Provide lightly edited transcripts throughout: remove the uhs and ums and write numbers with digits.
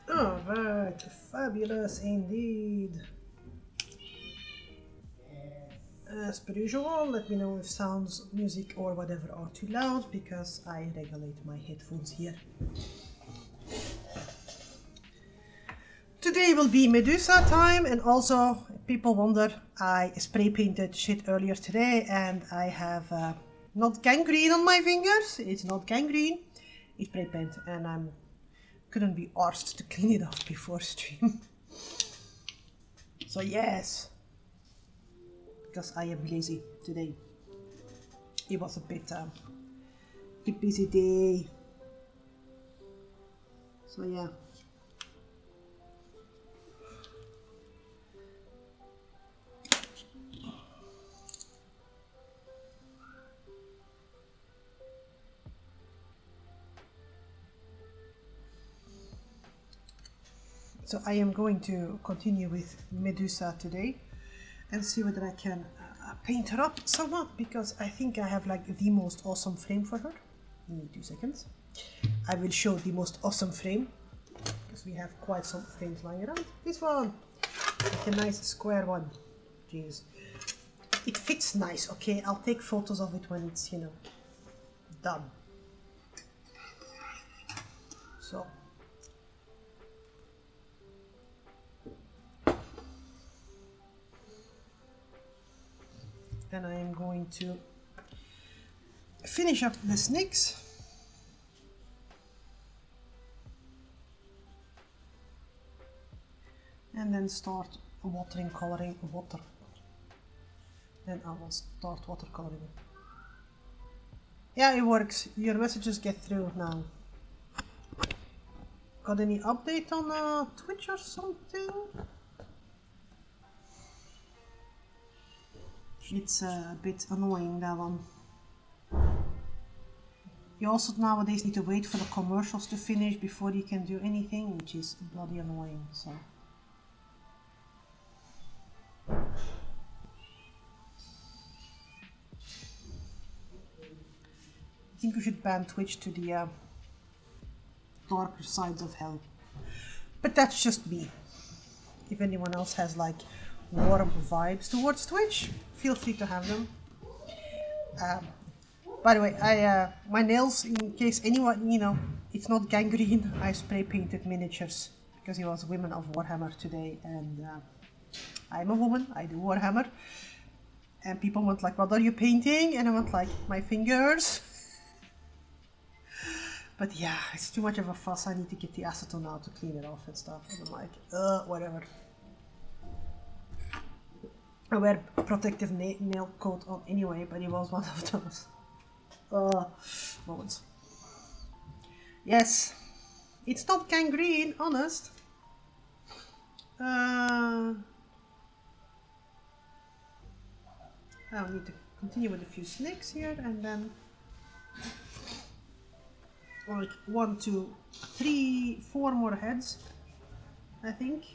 Alright, fabulous indeed. As per usual, let me know if sounds, music or whatever are too loud because I regulate my headphones here. Today will be Medusa time, and also people wonder, I spray painted shit earlier today and I have not gangrene on my fingers. It's not gangrene, it's spray paint, and I couldn't be arsed to clean it off before stream. So yes, because I am lazy today. It was a bit busy day. So yeah. So I am going to continue with Medusa today and see whether I can paint her up somewhat, because I think I have like the most awesome frame for her. Give me 2 seconds. I will show the most awesome frame, because we have quite some frames lying around. This one, like a nice square one. Jeez, it fits nice. Okay, I'll take photos of it when it's, you know, done. So then I am going to finish up the snakes. And then start watering, coloring water. Then I will start watercoloring. Yeah, it works. Your messages get through now. Got any update on Twitch or something? It's a bit annoying, that one. You also nowadays need to wait for the commercials to finish before you can do anything, which is bloody annoying, so. I think we should ban Twitch to the darker sides of hell. But that's just me. If anyone else has like warm vibes towards Twitch, feel free to have them. By the way, my nails, in case anyone, you know, it's not gangrene, I spray painted miniatures because it was Women of Warhammer today, and I'm a woman, I do Warhammer, and people went like, what are you painting? And I went like, my fingers. But yeah, it's too much of a fuss. I need to get the acetone out to clean it off and stuff, and I'm like, whatever. I wear protective nail coat on anyway, but it was one of those moments. Yes, It's not gangrene, honest. I need to continue with a few snakes here, and then like 1, 2, 3, 4 more heads, I think.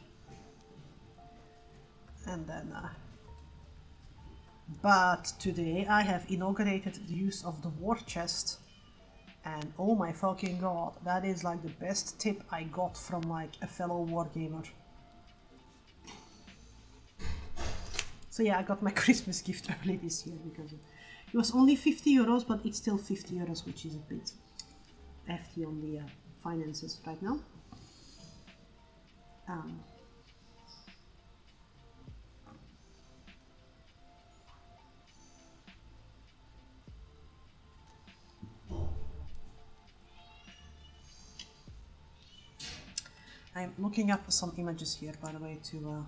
And then but today I have inaugurated the use of the war chest, and oh my fucking god, that is like the best tip I got from like a fellow wargamer. So yeah, I got my Christmas gift early this year because it was only 50 euros, but it's still 50 euros, which is a bit hefty on the finances right now. I'm looking up some images here, by the way, to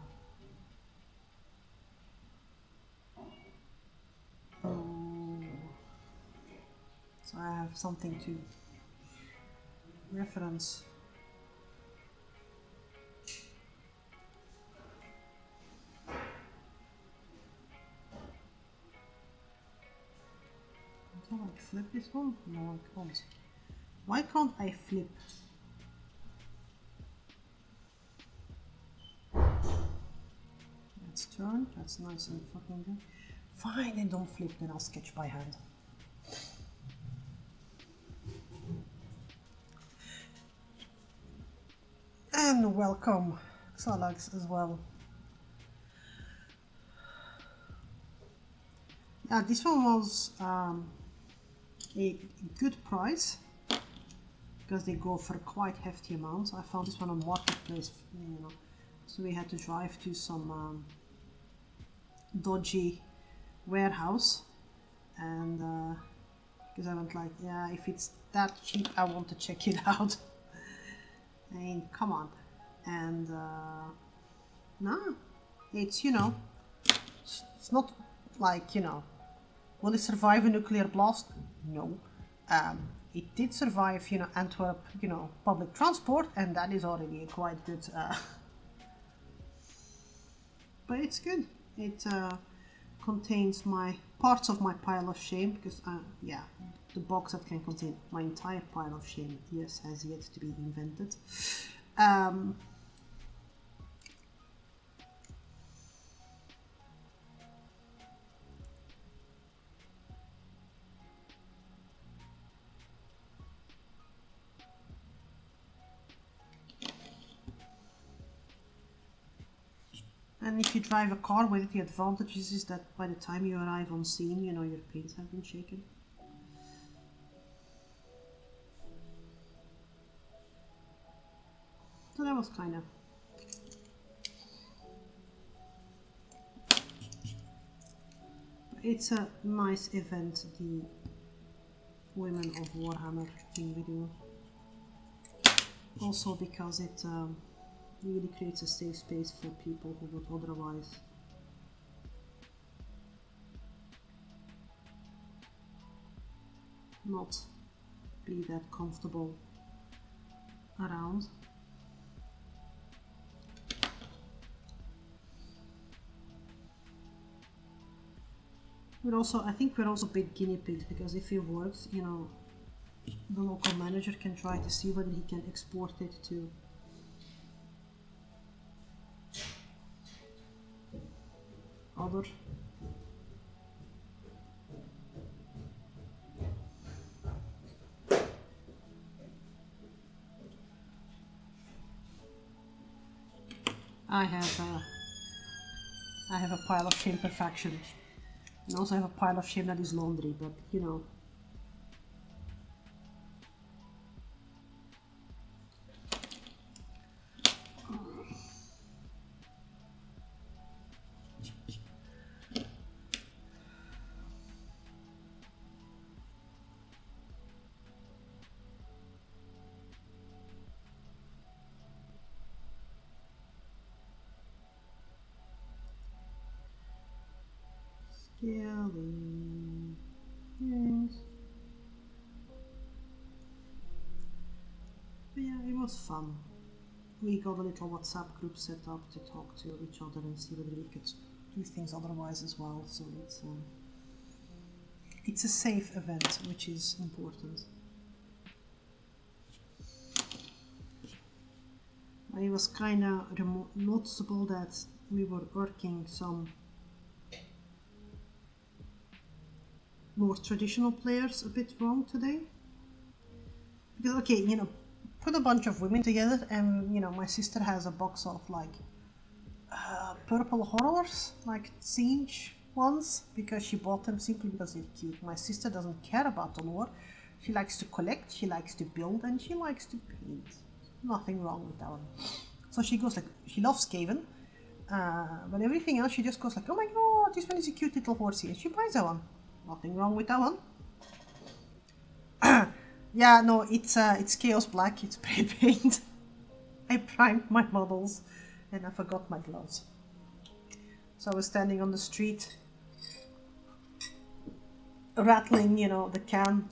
so I have something to reference. Can I flip this one? No, I can't. Why can't I flip? Let's turn. That's nice and fucking good. Fine, then don't flip, then I'll sketch by hand. And welcome, Xalax, as well. Yeah, this one was a good price because they go for quite hefty amounts. I found this one on Marketplace, you know, so we had to drive to some dodgy warehouse, and because I went like, yeah, if it's that cheap, I want to check it out. I mean, come on. And no, it's, you know, it's not like, you know, will it survive a nuclear blast? No. It did survive, you know, Antwerp, you know, public transport, and that is already a quite good, but it's good. It contains my parts of my pile of shame, because yeah, the box that can contain my entire pile of shame, yes, has yet to be invented. And if you drive a car with it, the advantage is that by the time you arrive on scene, you know, your paints have been shaken. So that was kind of... It's a nice event, the Women of Warhammer thing we do. Also because it really creates a safe space for people who would otherwise not be that comfortable around. We're also, I think we're also big guinea pigs, because if it works, you know, the local manager can try to see whether he can export it to other I have a pile of shame perfection, and also have a pile of shame that is laundry, but you know. Scaling things. But yeah, it was fun. We got a little WhatsApp group set up to talk to each other and see whether we could do things otherwise as well. So it's a safe event, which is important. It was kind of noticeable that we were working some more traditional players a bit wrong today. Because, okay, you know, put a bunch of women together and, you know, my sister has a box of like purple horrors, like Siege ones, because she bought them simply because they're cute. My sister doesn't care about the lore. She likes to collect, she likes to build, and she likes to paint. Nothing wrong with that one. So she goes like, she loves Skaven, but everything else she just goes like, oh my god, this one is a cute little horsey, and she buys that one. Nothing wrong with that one. Yeah, no, it's Chaos Black, it's spray paint. I primed my models and I forgot my gloves. So I was standing on the street rattling, you know, the can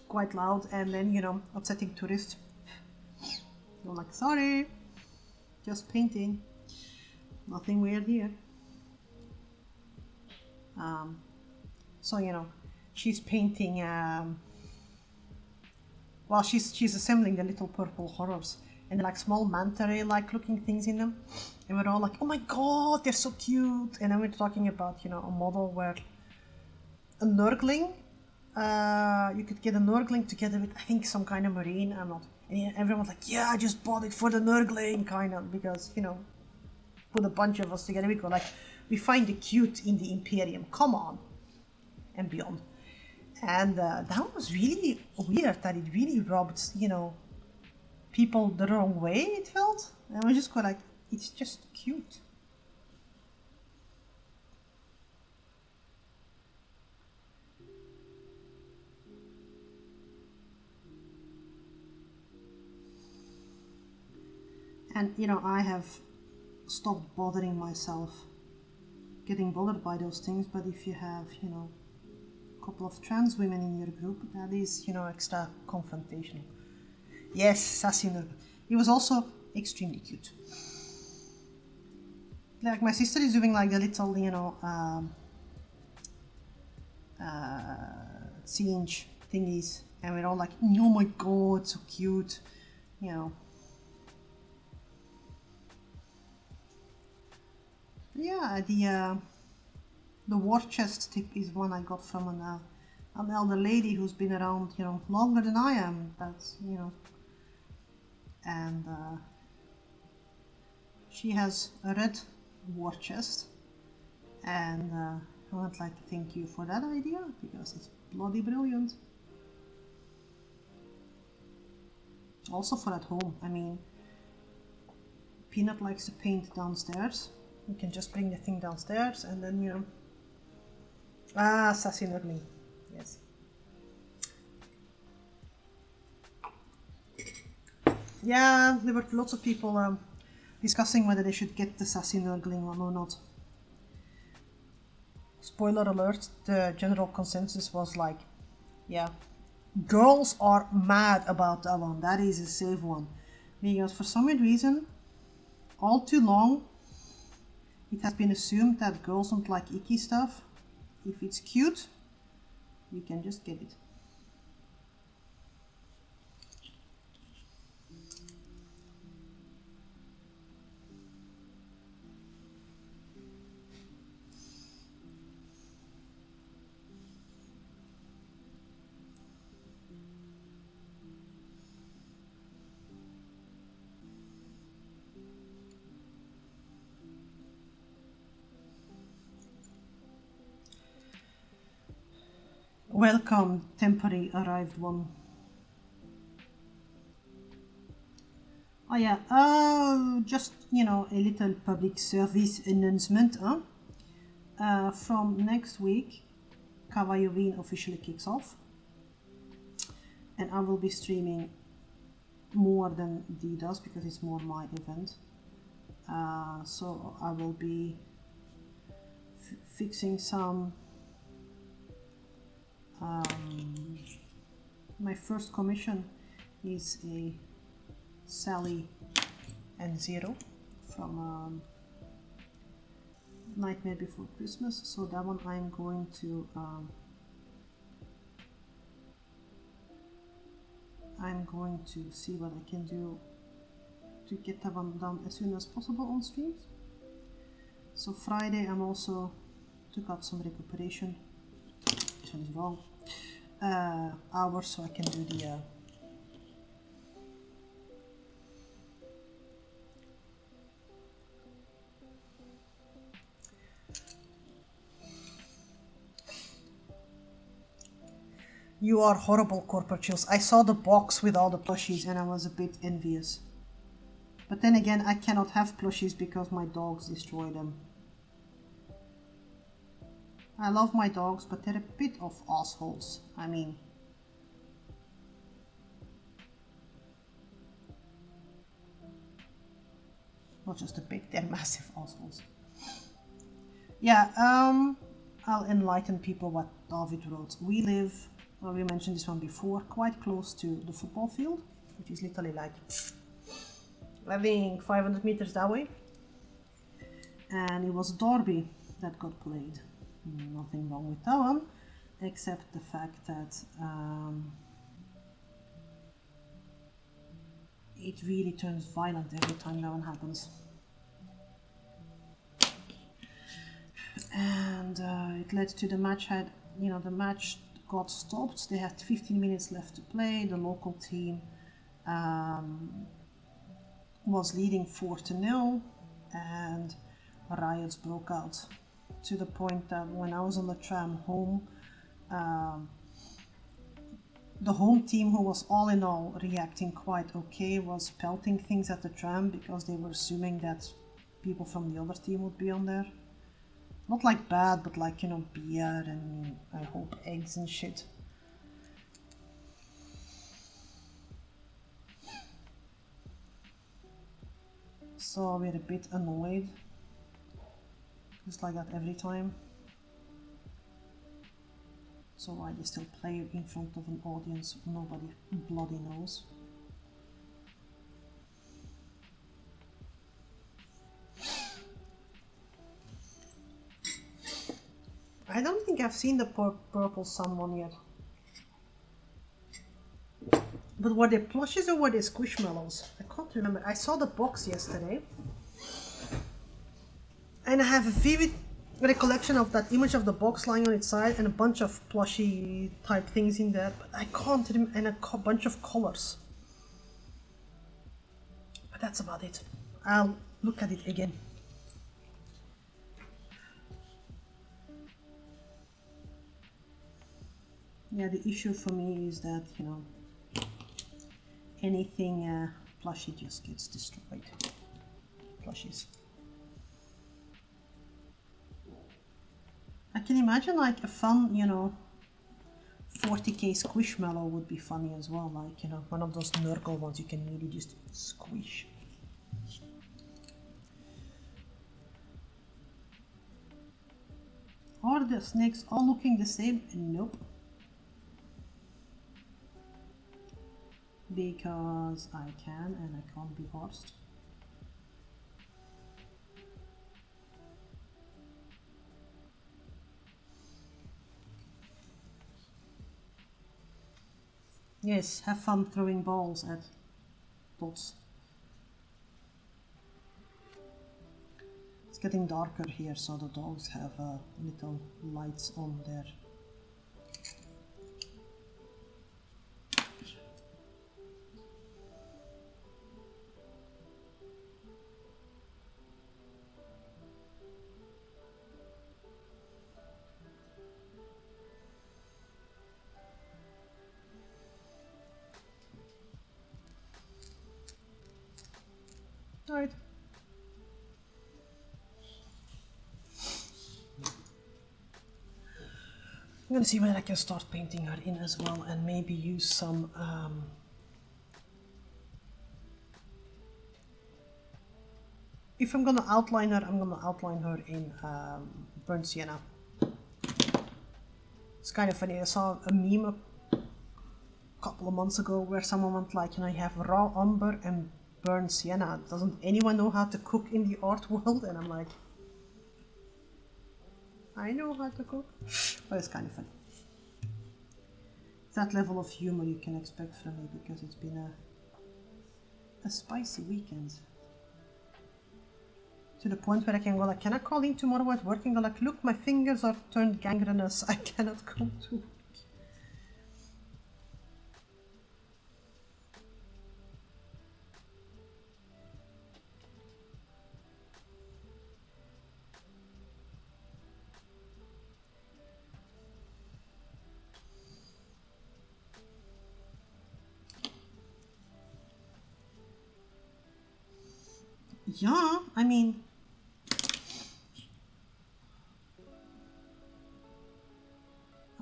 quite loud and then, you know, upsetting tourists. I'm like, sorry, just painting. Nothing weird here. So, you know, she's painting, well, she's assembling the little purple horrors and like small manta ray like looking things in them. And we're all like, oh my god, they're so cute. And then we're talking about, you know, a model where a Nurgling, you could get a Nurgling together with, I think, some kind of marine. I'm not. And everyone's like, yeah, I just bought it for the Nurgling, kind of, because, you know, put a bunch of us together, we go like, we find the cute in the Imperium, come on, and beyond. And that was really weird, that it really rubbed, you know, people the wrong way, it felt. And we just go like, it's just cute. And, you know, I have stopped bothering myself getting bothered by those things, but if you have, you know, a couple of trans women in your group, that is, you know, extra confrontational. Yes, sassy Nurgle. He was also extremely cute. Like, my sister is doing like the little, you know, Siege thingies, and we're all like, oh my god, so cute, you know. Yeah, the war chest tip is one I got from an elder lady who's been around, you know, longer than I am. That's, you know, and she has a red war chest, and I would like to thank you for that idea because it's bloody brilliant. Also for at home, I mean, Peanut likes to paint downstairs. You can just bring the thing downstairs and then, you know. Ah, sassy Nurgling. Yes. Yeah, there were lots of people discussing whether they should get the sassy Nurgling one or not. Spoiler alert, the general consensus was like, yeah, girls are mad about that one. That is a safe one. Because for some weird reason, all too long, it has been assumed that girls don't like icky stuff. If it's cute, you can just get it. Welcome, temporary arrived one. Oh yeah, just, you know, a little public service announcement. From next week, Kawaii officially kicks off. And I will be streaming more than Dee does because it's more my event. So I will be fixing some my first commission is a Sally and Zero from Nightmare Before Christmas. So that one I'm going to see what I can do to get that one done as soon as possible on streams. So Friday I'm also took out some recuperation. This one is wrong. Hours, so I can do the You are horrible, Corporate Chills. I saw the box with all the plushies and I was a bit envious. But then again, I cannot have plushies because my dogs destroy them. I love my dogs, but they're a bit of assholes. I mean... not just a bit, they're massive assholes. Yeah, I'll enlighten people what David wrote. We live... well, we mentioned this one before, quite close to the football field, which is literally like, I think 500 meters that way. And it was Derby that got played. Nothing wrong with that one, except the fact that it really turns violent every time that one happens. And it led to the match the match got stopped. They had 15 minutes left to play. The local team was leading 4-0 and riots broke out to the point that when I was on the tram home, the home team, who was all in all reacting quite okay, was pelting things at the tram because they were assuming that people from the other team would be on there. Not like bad, but like, beer and I hope eggs and shit. So we're a bit annoyed. Just like that every time. So why they still play in front of an audience nobody bloody knows. I don't think I've seen the purple sun one yet. But were they plushies or were they squishmallows? I can't remember. I saw the box yesterday. And I have a vivid recollection of that image of the box lying on its side and a bunch of plushy type things in there. But I can't remember, and a bunch of colors. But that's about it. I'll look at it again. Yeah, the issue for me is that, anything plushy just gets destroyed. Plushies. I can imagine like a fun, 40k squishmallow would be funny as well. Like, one of those Nurgle ones you can really just squish. Are the snakes all looking the same? Nope. Because I can and I can't be forced. Yes, have fun throwing balls at dots. It's getting darker here, so the dogs have little lights on there. Alright. I'm gonna see whether I can start painting her in as well and maybe use some if I'm gonna outline her, I'm gonna outline her in burnt sienna. It's kind of funny, I saw a meme a couple of months ago where someone went like, you have raw umber and burn sienna. Doesn't anyone know how to cook in the art world? And I'm like, I know how to cook. But it's kind of funny. That level of humor you can expect from me because it's been a spicy weekend. To the point where I can go like, can I call in tomorrow at work and go like, look, my fingers are turned gangrenous, I cannot come to work. Yeah, I mean,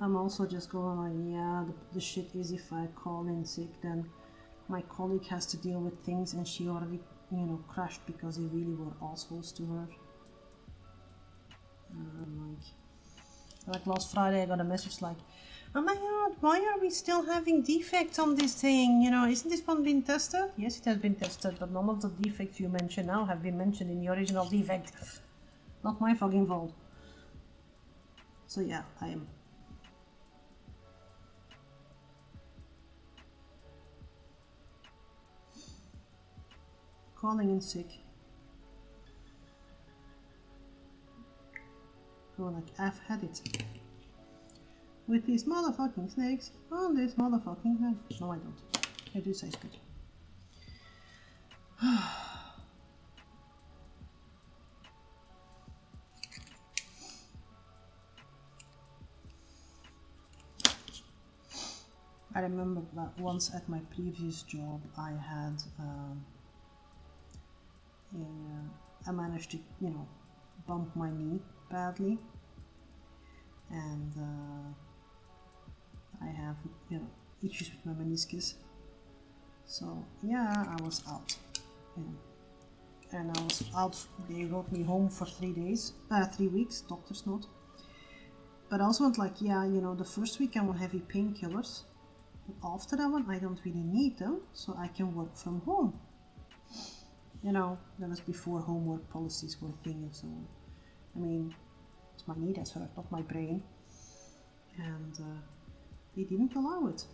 I'm also just going like, yeah, the shit is if I call in sick, then my colleague has to deal with things and she already, you know, crashed because they really were assholes to her. Like last Friday I got a message like, oh my god, why are we still having defects on this thing? You know, isn't this one being tested? Yes, it has been tested, but none of the defects you mention now have been mentioned in the original defect. Not my fucking fault. So yeah, I am. Calling in sick. Go like, I've had it. With these motherfucking snakes on this motherfucking head. No, I don't. I do say it's good. I remember that once at my previous job I had I managed to, you know, bump my knee badly, and I have, you know, issues with my meniscus. So yeah, I was out, you know, and I was out. They wrote me home for 3 days, 3 weeks, doctor's note. But I also went like, yeah, you know, the first week I'm on heavy painkillers, but after that one I don't really need them, so I can work from home. You know, that was before homework policies were a thing and so on. I mean, it's my knee that's hurt, not my brain. And they didn't allow it.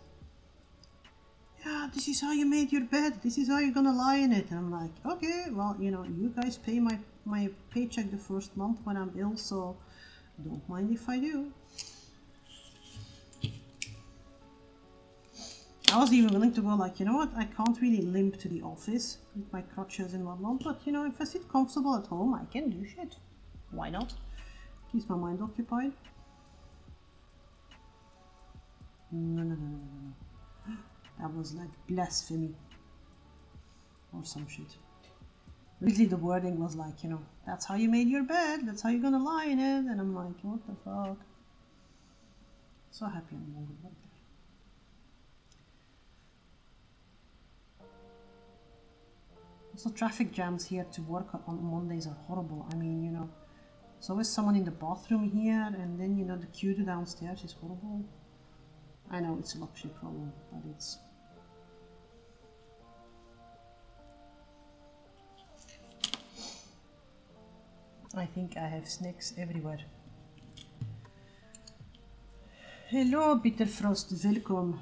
Yeah, this is how you made your bed. This is how you're gonna lie in it. And I'm like, okay, well, you know, you guys pay my paycheck the first month when I'm ill, so don't mind if I do. I was even willing to go like, you know what, I can't really limp to the office with my crutches and whatnot, but you know, if I sit comfortable at home, I can do shit. Why not? Keeps my mind occupied. No. That was like blasphemy. Or some shit. Really the wording was like, you know, that's how you made your bed, that's how you're gonna lie in it, and I'm like, what the fuck? So happy I'm moving right there. Also, traffic jams here to work on Mondays are horrible. I mean, you know, there's always someone in the bathroom here, and then, you know, the queue to downstairs is horrible. I know it's a luxury problem, but it's... I think I have snakes everywhere. Hello, Bitterfrost, welkom.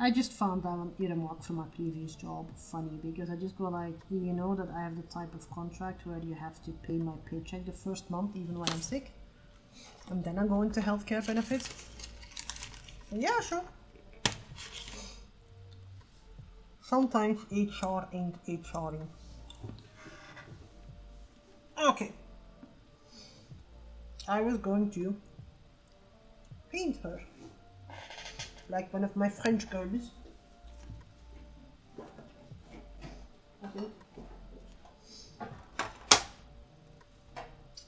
I just found that one earmark from my previous job funny because I just go like, you know that I have the type of contract where you have to pay my paycheck the first month even when I'm sick, and then I go into healthcare benefits. Yeah, sure. Sometimes HR ain't HRing. Okay. I was going to paint her like one of my French girls. Okay.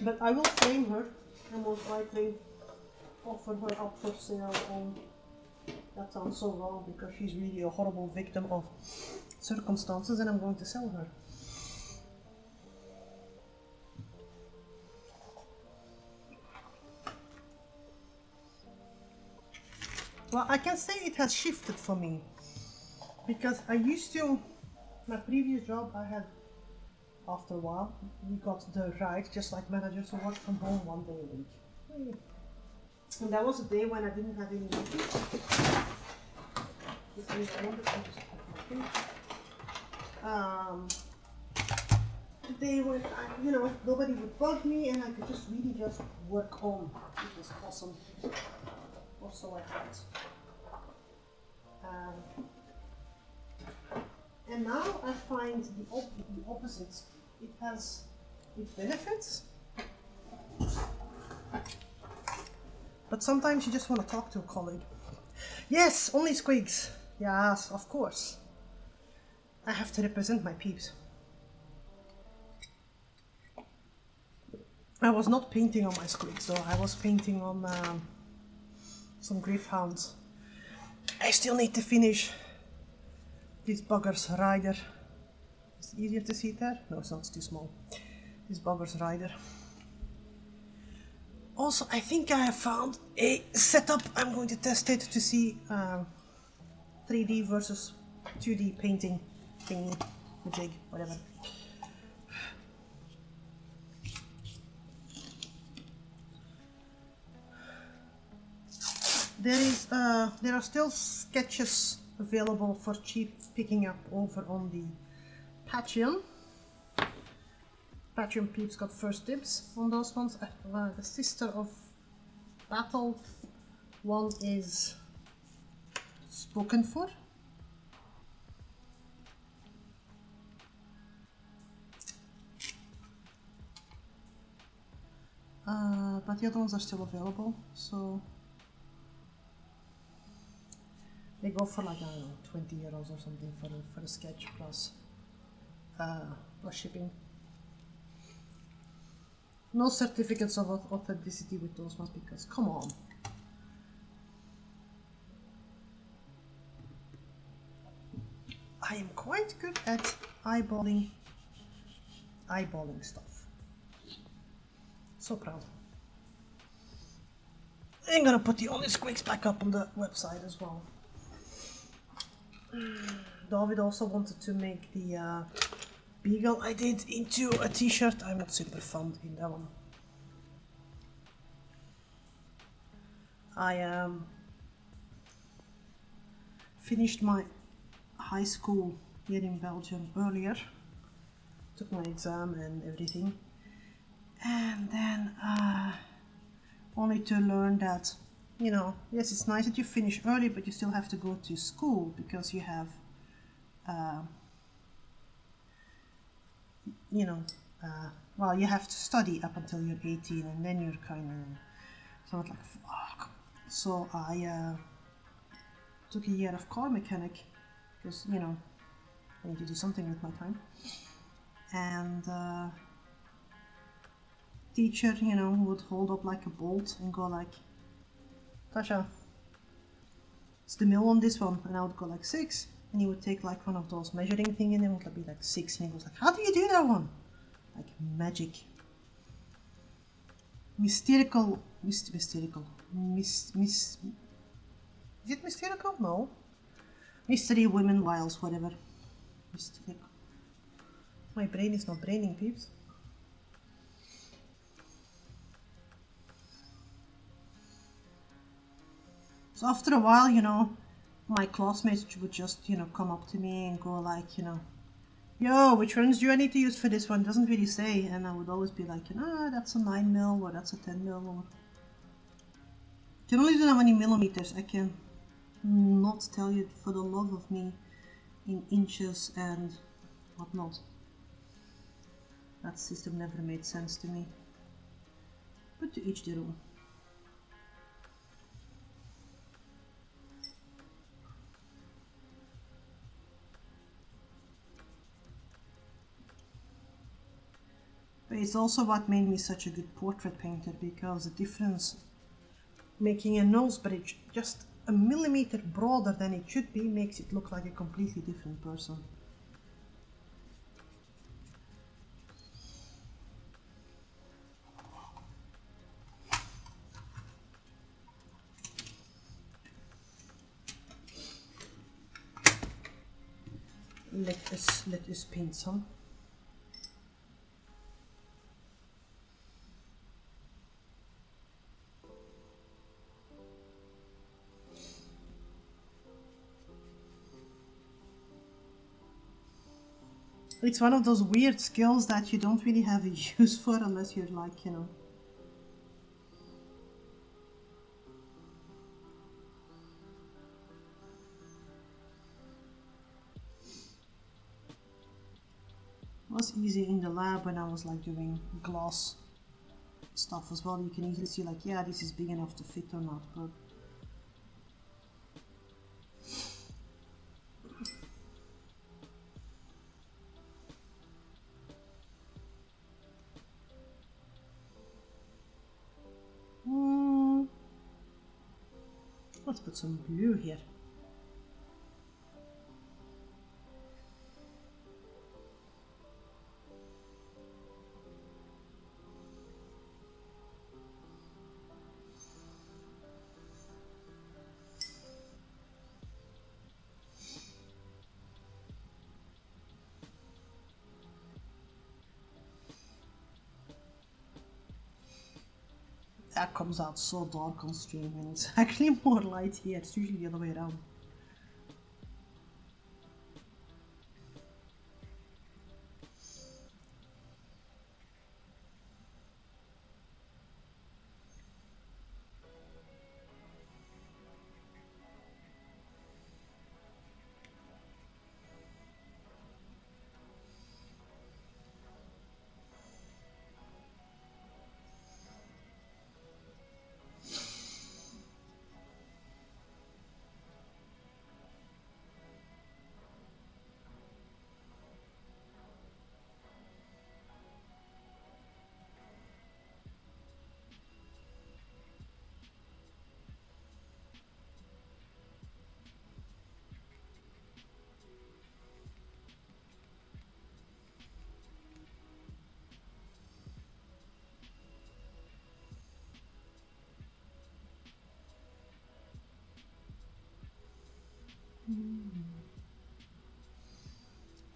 But I will frame her and most likely offer her up for sale on... That sounds so wrong because she's really a horrible victim of circumstances, and I'm going to sell her. Well, I can say it has shifted for me because I used to, my previous job I had, after a while, we got the right, just like managers, to work from home 1 day a week. And that was a day when I didn't have any meetings. The day when nobody would bug me and I could just really just work on. It was awesome. Also I had. And now I find the opposite. It has its benefits, but sometimes you just want to talk to a colleague. Yes, only squigs. Yes, of course. I have to represent my peeps. I was not painting on my squigs though, I was painting on some Griffhounds. I still need to finish this bugger's rider. Is it easier to see it there? No, it's not, it's too small. This bugger's rider. Also, I think I have found a setup. I'm going to test it to see 3D versus 2D painting thingy, jig, whatever. There are still sketches available for cheap picking up over on the Patreon. Patreon peeps got first dibs on those ones. The Sister of Battle one is spoken for. But the other ones are still available, so they go for like, I don't know, 20 euros or something for a sketch plus shipping. No certificates of authenticity with those ones because, come on. I am quite good at eyeballing stuff. So proud. I'm gonna put the Honest Squigs back up on the website as well. David also wanted to make the beagle I did into a t-shirt. I'm not super fond in that one. I finished my high school here in Belgium earlier, took my exam and everything, and then only to learn that, you know, yes, it's nice that you finish early, but you still have to go to school because you have well, you have to study up until you're 18 and then you're kind of sort of like, fuck. So I took a year of car mechanic because, you know, I need to do something with my time. And teacher, you know, would hold up like a bolt and go like, Tasha, it's the mill on this one, and I would go like 6, and he would take like one of those measuring thing and it would be like 6, and he was like, how do you do that one? Like magic. Mystical. Is it mystical? No. Mystery, women, wiles, whatever. Mystical. My brain is not braining, peeps. So after a while, you know, my classmates would just, you know, come up to me and go like, you know, yo, which runs do I need to use for this one? Doesn't really say. And I would always be like, you know, that's a 9mm or that's a 10mm. Or... I can only do that many millimeters. I can not tell you for the love of me in inches and whatnot. That system never made sense to me. But to each their own. But it's also what made me such a good portrait painter, because the difference making a nose bridge just a millimeter broader than it should be makes it look like a completely different person. let us paint some. It's one of those weird skills that you don't really have a use for unless you're like, you know. It was easy in the lab when I was like doing glass stuff as well. You can easily see like, yeah, this is big enough to fit or not, but let's put some blue here. That comes out so dark on stream and it's actually more light here. It's usually the other way around.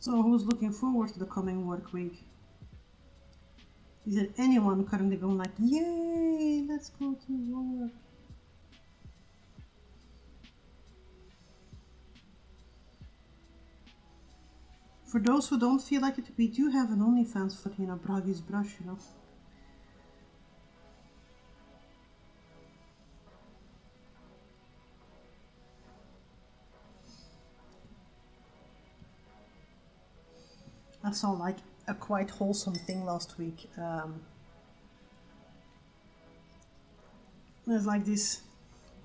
So who's looking forward to the coming work week? Is there anyone currently going like, yay, let's go to work? For those who don't feel like it, we do have an OnlyFans for, you know, Bragi's brush, you know. I saw like a quite wholesome thing last week. There's like this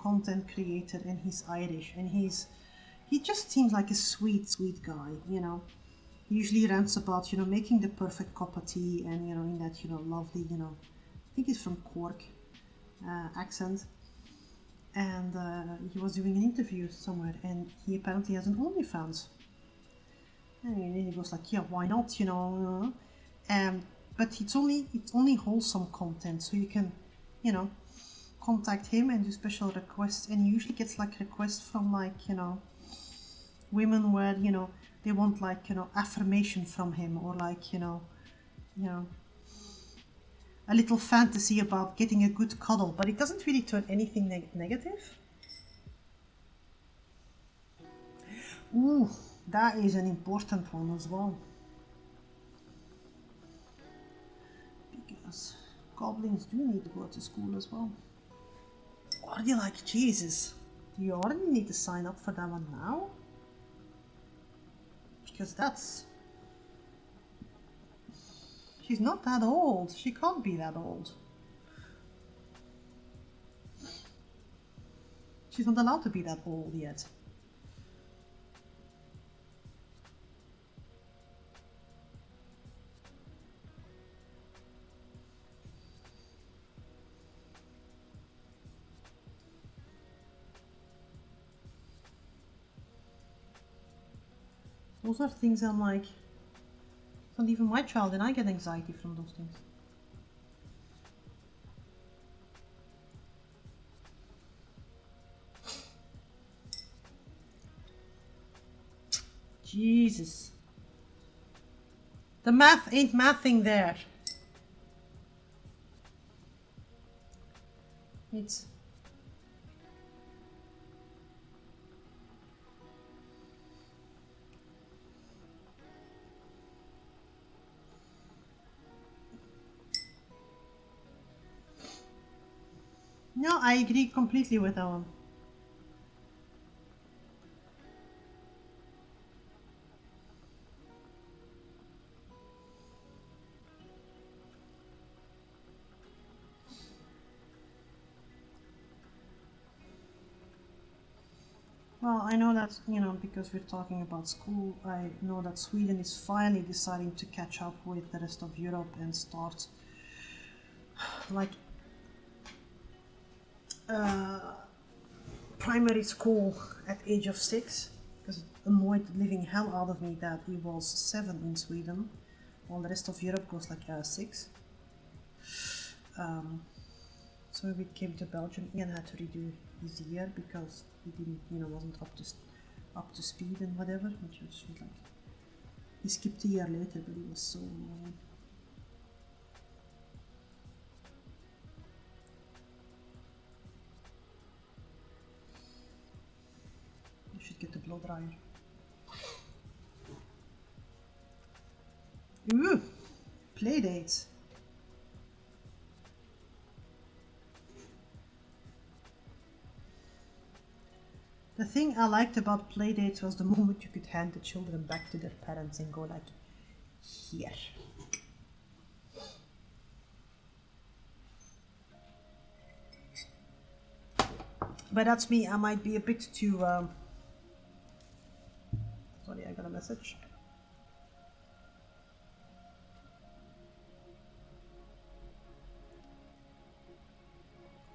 content creator and he's Irish and he just seems like a sweet guy, you know. He usually rants about, you know, making the perfect cup of tea and, you know, in that, you know, lovely, you know, I think he's from Cork accent. And he was doing an interview somewhere and he apparently has an OnlyFans. And then he goes like, yeah, why not, you know? But it's only wholesome content, so you can, you know, contact him and do special requests. And he usually gets like requests from like, you know, women where, you know, they want like, you know, affirmation from him or like, you know, a little fantasy about getting a good cuddle, but it doesn't really turn anything negative. Ooh, that is an important one as well. Because goblins do need to go to school as well. Are they like, Jesus, do you already need to sign up for that one now? Because that's... She's not that old. She can't be that old. She's not allowed to be that old yet. Those are things I'm like, it's not even my child and I get anxiety from those things. Jesus. The math ain't mathing there. It's... No, I agree completely with that one. Well, I know that, you know, because we're talking about school, I know that Sweden is finally deciding to catch up with the rest of Europe and start like primary school at age of 6, because it annoyed the living hell out of me that it was 7 in Sweden, while the rest of Europe goes like 6. So we came to Belgium. Ian had to redo his year because he didn't, you know, wasn't up to speed and whatever. Which was like, he skipped a year later, but it was so annoying. You should get the blow dryer. Ooh, play dates. The thing I liked about playdates was the moment you could hand the children back to their parents and go like, here. But that's me, I might be a bit too, sorry, I got a message.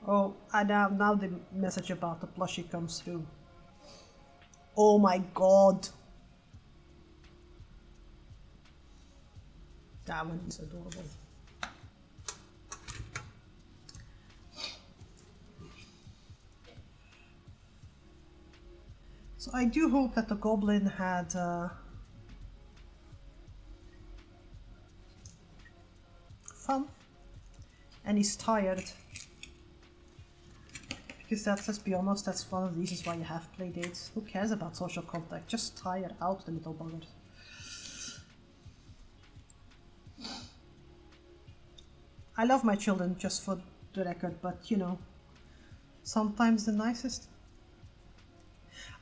Oh, and now the message about the plushie comes through. Oh my god. That one is adorable. So I do hope that the goblin had fun and he's tired. Because that's, let's be honest, that's one of the reasons why you have play dates. Who cares about social contact? Just tire out the little buggers. I love my children, just for the record, but you know, sometimes the nicest.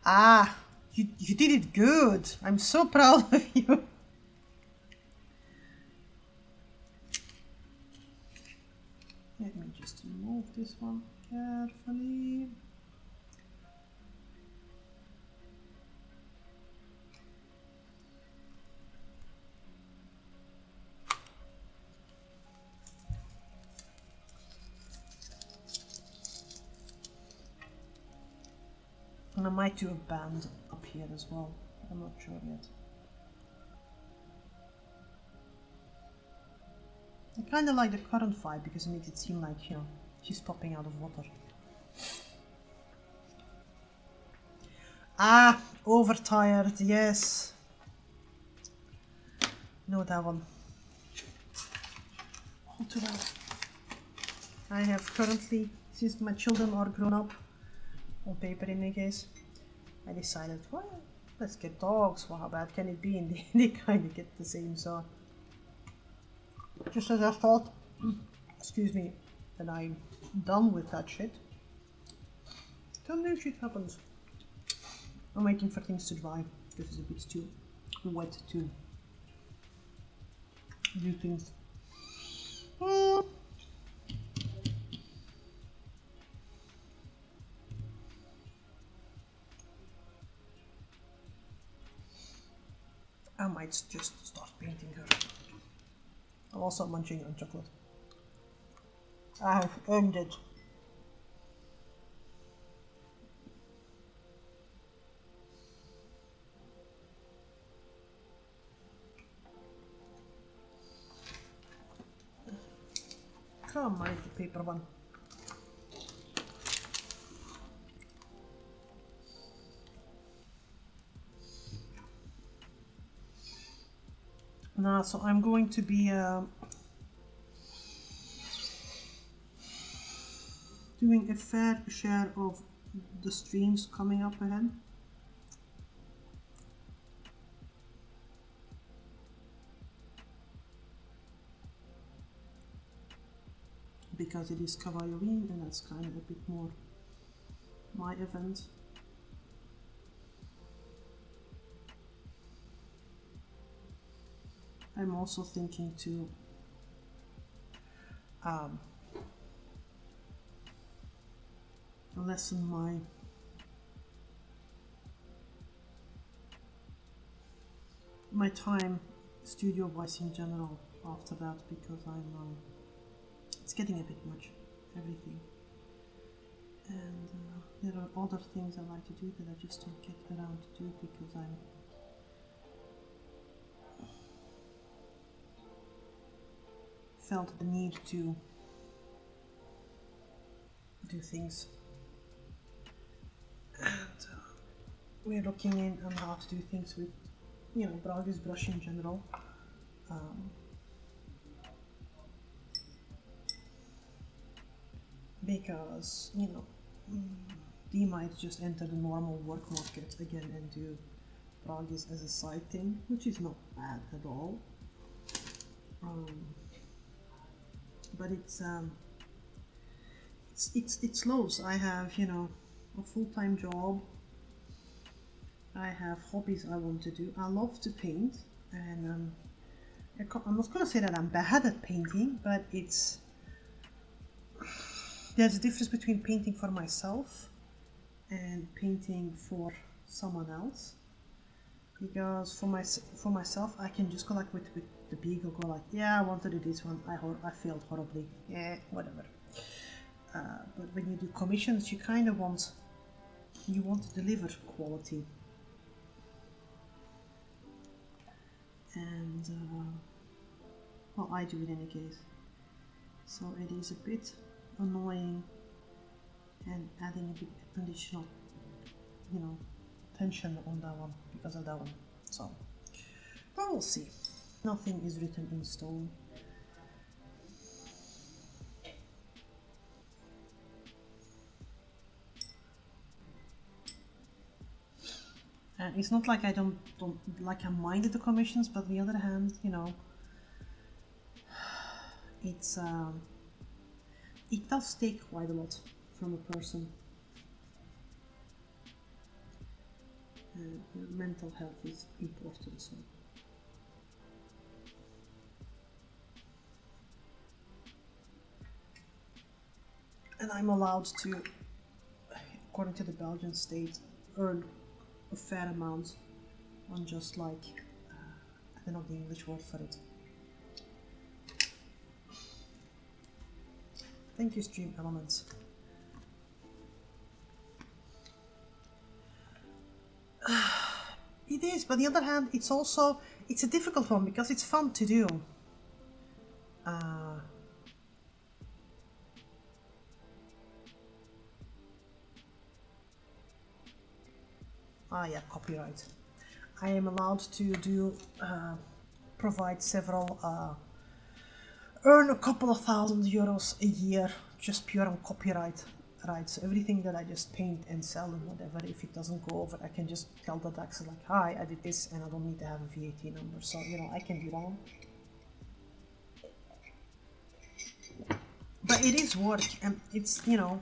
Ah, you did it good. I'm so proud of you. Let me just remove this one carefully. And I might do a band up here as well. I'm not sure yet. I kind of like the current vibe because it makes it seem like, you know, she's popping out of water. Ah, overtired, yes. No, that one. All too well. I have currently, since my children are grown up, on paper in any case, I decided, well, let's get dogs. Well, how bad can it be? And they kind of get the same, so. Just as I thought, excuse me, that I'm done with that shit. Till new shit happens. I'm waiting for things to dry. This is a bit too wet to do things. I might just start painting her. I'm also munching on chocolate. I have earned it. Come on, the paper one. Now, so I'm going to be doing a fair share of the streams coming up ahead. Because it is Halloween and that's kind of a bit more my event. I'm also thinking to lessen my time studio wise in general after that, because it's getting a bit much, everything, and there are other things I like to do that I just don't get around to do because I'm felt the need to do things, and we're looking in on how to do things with, you know, Brage's brush in general. Because, you know, they might just enter the normal work market again and do Brage's as a side thing, which is not bad at all. But it's lows. I have, you know, a full-time job. I have hobbies I want to do. I love to paint, and I'm not going to say that I'm bad at painting, but there's a difference between painting for myself and painting for someone else. Because for myself, I can just go like with the beagle, go like, yeah, I want to do this one. I failed horribly. Yeah, whatever. But when you do commissions, you kind of want to deliver quality. And well, I do in any case. So it is a bit annoying and adding a bit additional, you know, tension on that one because of that one. So, but we'll see. Nothing is written in stone. And it's not like I don't like I minded the commissions, but on the other hand, you know, it does take quite a lot from a person. Your mental health is important, so. And I'm allowed to, according to the Belgian state, earn a fair amount on just like, I don't know the English word for it. Thank you, Stream Elements. It is, but on the other hand, it's a difficult one because it's fun to do. Yeah, copyright. I am allowed to provide several, earn a couple of €1,000 a year just pure on copyright rights. So everything that I just paint and sell and whatever, if it doesn't go over, I can just tell the tax like, hi, I did this and I don't need to have a VAT number. So, you know, I can do that. But it is work, and it's, you know,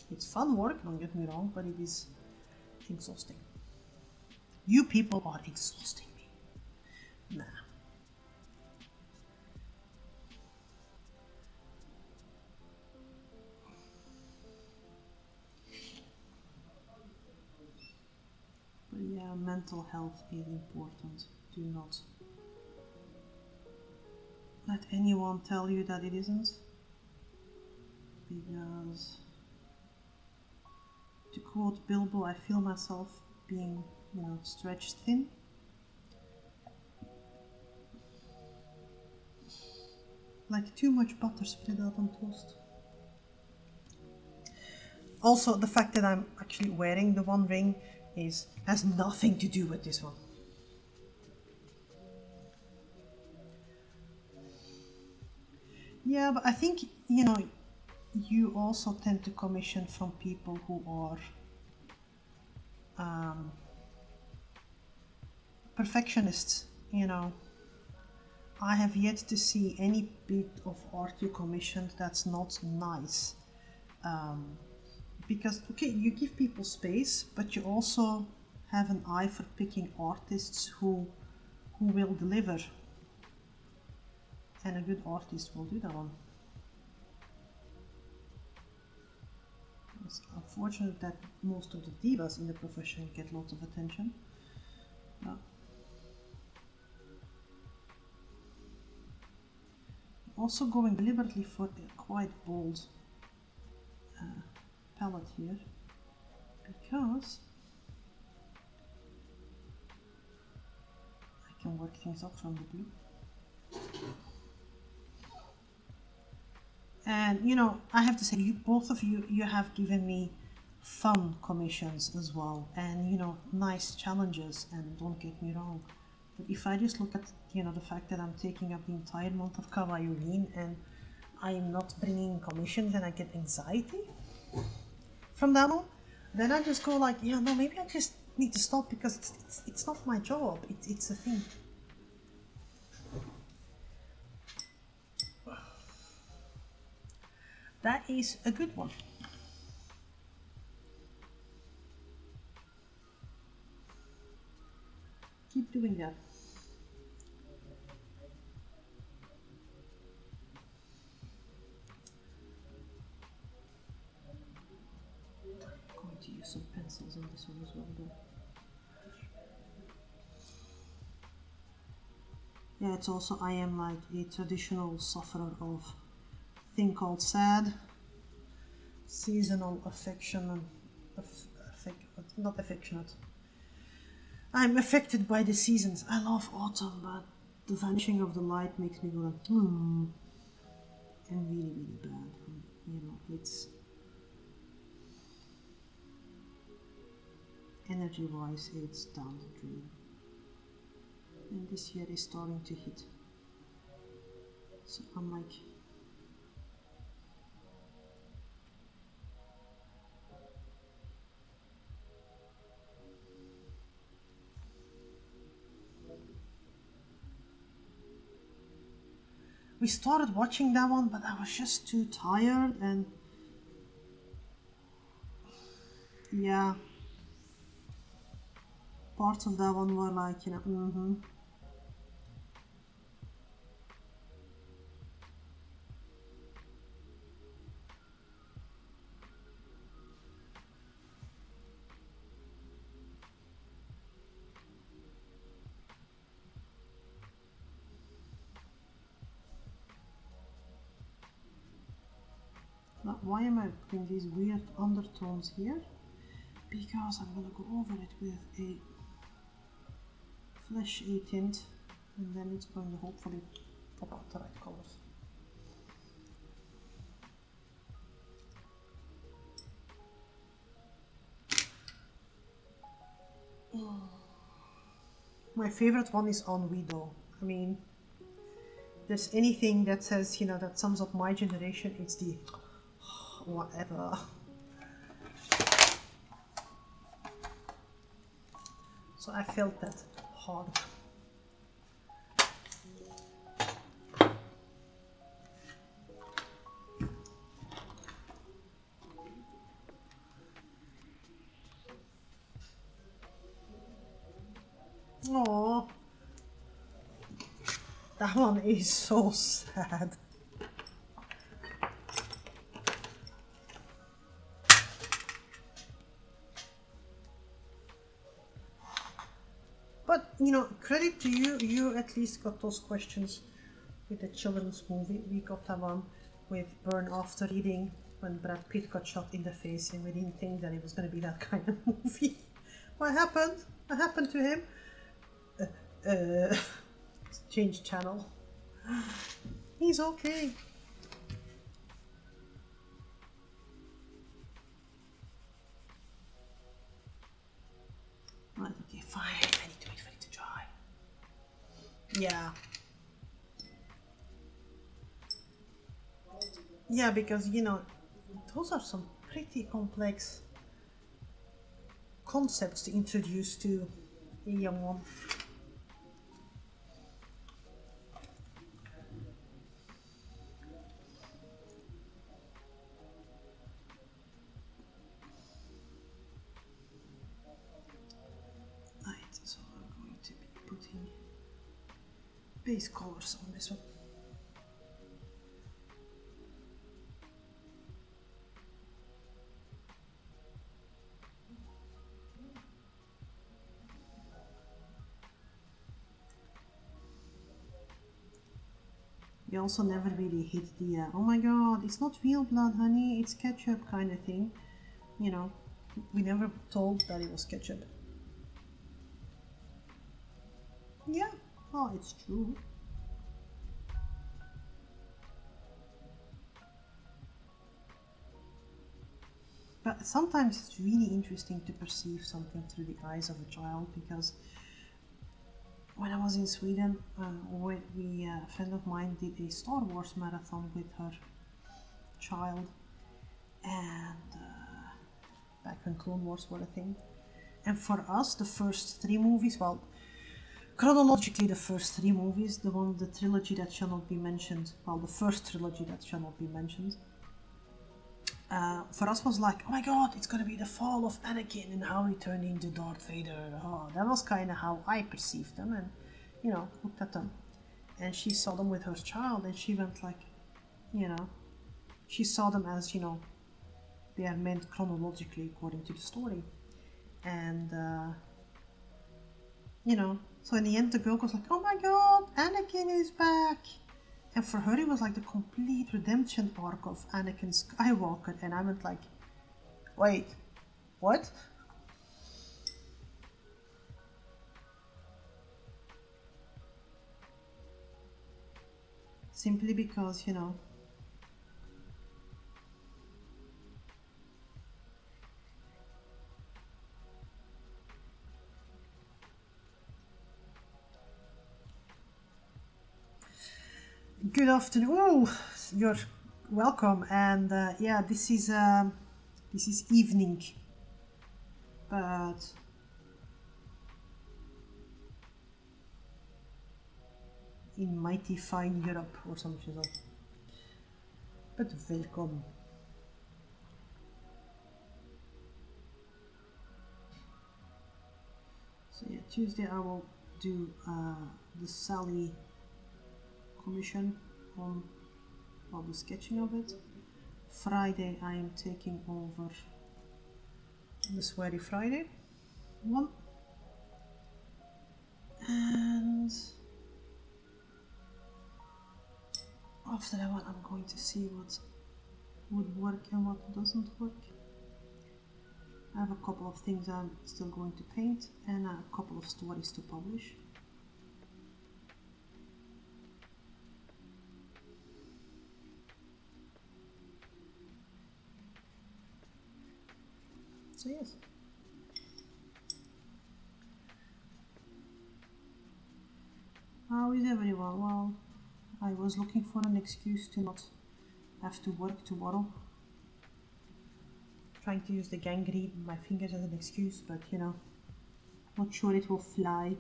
it's fun work, don't get me wrong, but it is exhausting. You people are exhausting me. Nah. But yeah, mental health is important. Do not let anyone tell you that it isn't. Because, to quote Bilbo, I feel myself being, you know, stretched thin. Like too much butter spread out on toast. Also, the fact that I'm actually wearing the one ring has nothing to do with this one. Yeah, but I think, you know, you also tend to commission from people who are perfectionists, you know. I have yet to see any bit of art you commissioned that's not nice. Because, okay, you give people space, but you also have an eye for picking artists who will deliver. And a good artist will do that one. It's unfortunate that most of the divas in the profession get lots of attention. But also going deliberately for a quite bold palette here, because I can work things up from the blue. And you know, I have to say, you both of you have given me fun commissions as well, and you know, nice challenges. And don't get me wrong, but if I just look at, you know, the fact that I'm taking up the entire month of Kawaii and I'm not bringing commissions and I get anxiety from that one, then I just go like, yeah, no, maybe I just need to stop, because it's not my job. It's a thing. That is a good one. Keep doing that. I'm going to use some pencils in this one as well, though. Yeah, it's also, I am like a traditional sufferer of a thing called SAD, seasonal affection, not affectionate. I'm affected by the seasons. I love autumn, but the vanishing of the light makes me go like, and really, really bad. You know, it's energy-wise, it's down the drain. And this year is starting to hit. So I'm like, we started watching that one, but I was just too tired, and yeah, parts of that one were like, you know, Now, why am I putting these weird undertones here? Because I'm gonna go over it with a flesh A tint, and then it's going to hopefully pop out the right colors. My favorite one is on Widow. I mean, there's anything that says, you know, that sums up my generation, it's the whatever. So I felt that hard. Oh, that one is so sad. But you know, credit to you, you at least got those questions with the children's movie. We got that one with Burn After Reading, when Brad Pitt got shot in the face, and we didn't think that it was going to be that kind of movie. What happened? What happened to him? Change channel. He's okay. Right, okay, fine. I need to wait for it to dry. Yeah. Yeah, because you know, those are some pretty complex concepts to introduce to a young one. Right, so I'm going to be putting base colors on this one. We also never really hit the oh my god, it's not real blood, honey, it's ketchup kind of thing. You know, we never told that it was ketchup. Yeah, well, it's true. But sometimes it's really interesting to perceive something through the eyes of a child because when I was in Sweden, a friend of mine did a Star Wars marathon with her child, and back when Clone Wars were a thing. And for us, the first three movies, well, chronologically, the first three movies, the trilogy that shall not be mentioned, well, the first trilogy that shall not be mentioned, for us was like, oh my god, it's gonna be the fall of Anakin and how he turned into Darth Vader. Oh, that was kind of how I perceived them, and you know, looked at them. And she saw them with her child, and she went like, you know, she saw them as, you know, they are meant chronologically according to the story. And you know, so in the end, the girl was like, oh my god, Anakin is back. And for her, it was like the complete redemption arc of Anakin Skywalker. And I went like, wait, what? Simply because, you know, good afternoon. Oh, you're welcome. And yeah, this is evening, but in mighty fine Europe or something. But welcome. So yeah, Tuesday I will do the Sally commission on well, the sketching of it. Friday I am taking over the Sweaty Friday one, and after that one I'm going to see what would work and what doesn't work. I have a couple of things I'm still going to paint and a couple of stories to publish. So yes. How is everyone? Well, I was looking for an excuse to not have to work tomorrow. Trying to use the gangrene in my fingers as an excuse, but you know, not sure it will fly.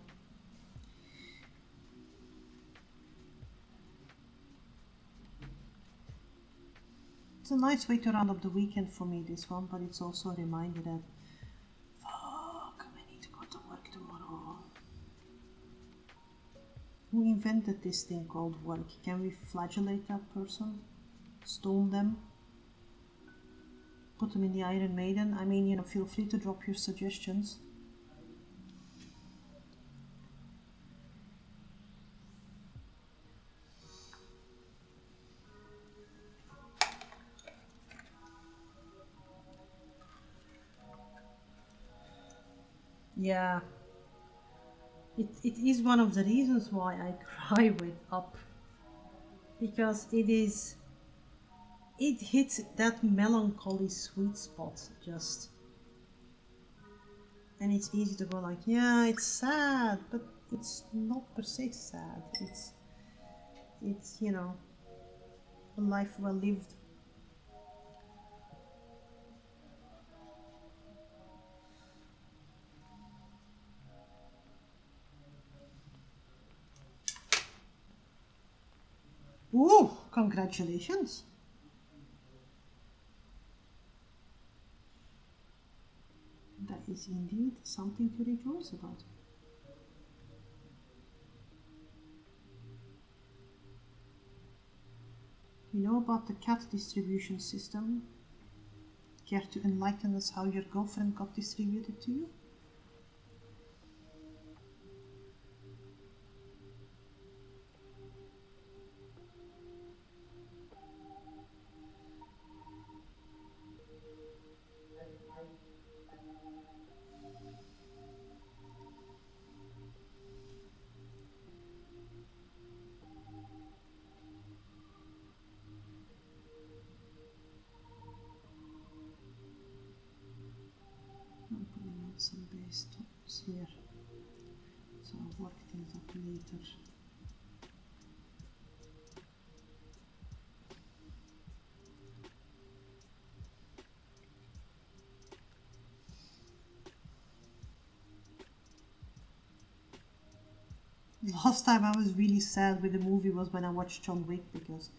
It's a nice way to round up the weekend for me, this one, but it's also a reminder that fuck, I need to go to work tomorrow. Who invented this thing called work? Can we flagellate that person? Stone them? Put them in the Iron Maiden? I mean, you know, feel free to drop your suggestions. Yeah, it is one of the reasons why I cry with Up, because it hits that melancholy sweet spot just, and it's easy to go like, yeah, it's sad, but it's not per se sad. It's you know, a life well lived. Ooh, congratulations. That is indeed something to rejoice about. You know about the cat distribution system? Care to enlighten us how your girlfriend got distributed to you? I'm putting on some base tops here, so I'll work things up later. Last time I was really sad with the movie was when I watched John Wick because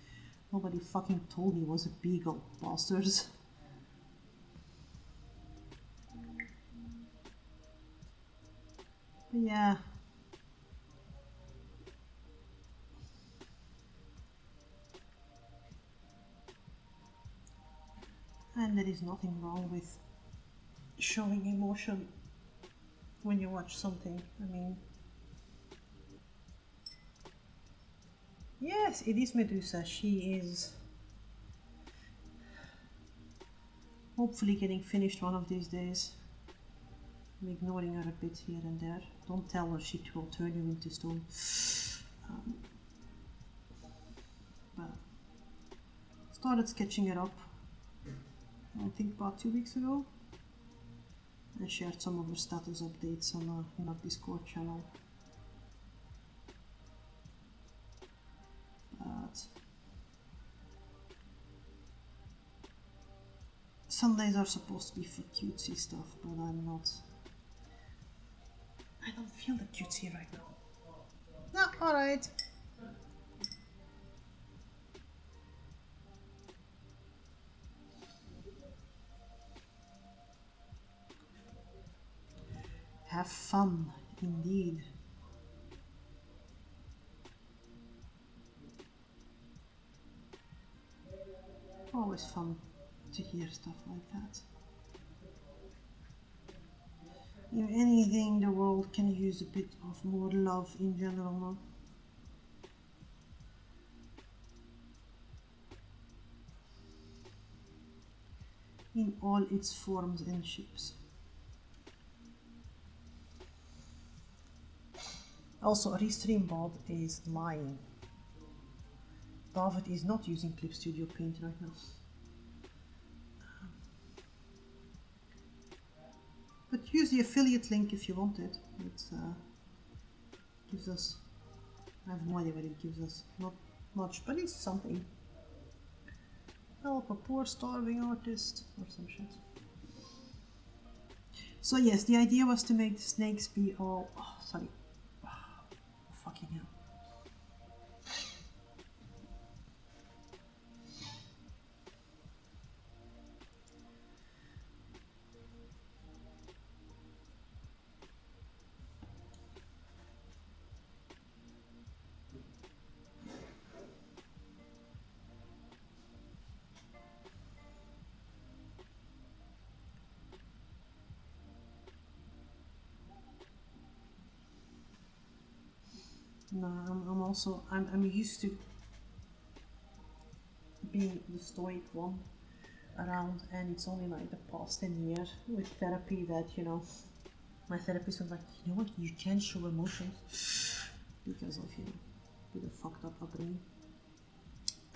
nobody fucking told me it was a beagle, bastards. But yeah. And there is nothing wrong with showing emotion when you watch something. I mean, yes, it is Medusa. She is hopefully getting finished one of these days. I'm ignoring her a bit here and there. Don't tell her she will turn you into stone. But started sketching it up, I think about 2 weeks ago. I shared some of her status updates on our Discord channel. But Sundays are supposed to be for cutesy stuff, but I'm not. I don't feel the cutesy right now. No, alright. Have fun, indeed. Always fun to hear stuff like that. You know, anything the world can use a bit of more love in general, no? In all its forms and shapes. Also, Restream Bob is lying. David is not using Clip Studio Paint right now. But use the affiliate link if you want it. It gives us, I have no idea what it gives us, not much, but it's something. Help a poor starving artist or some shit. So yes, the idea was to make the snakes be all, oh, sorry, oh, fucking hell. No, I'm used to being the stoic one around, and it's only like the past 10 years with therapy that, you know, my therapist was like, you know what, you can show emotions because of, you know, with a fucked up upbringing.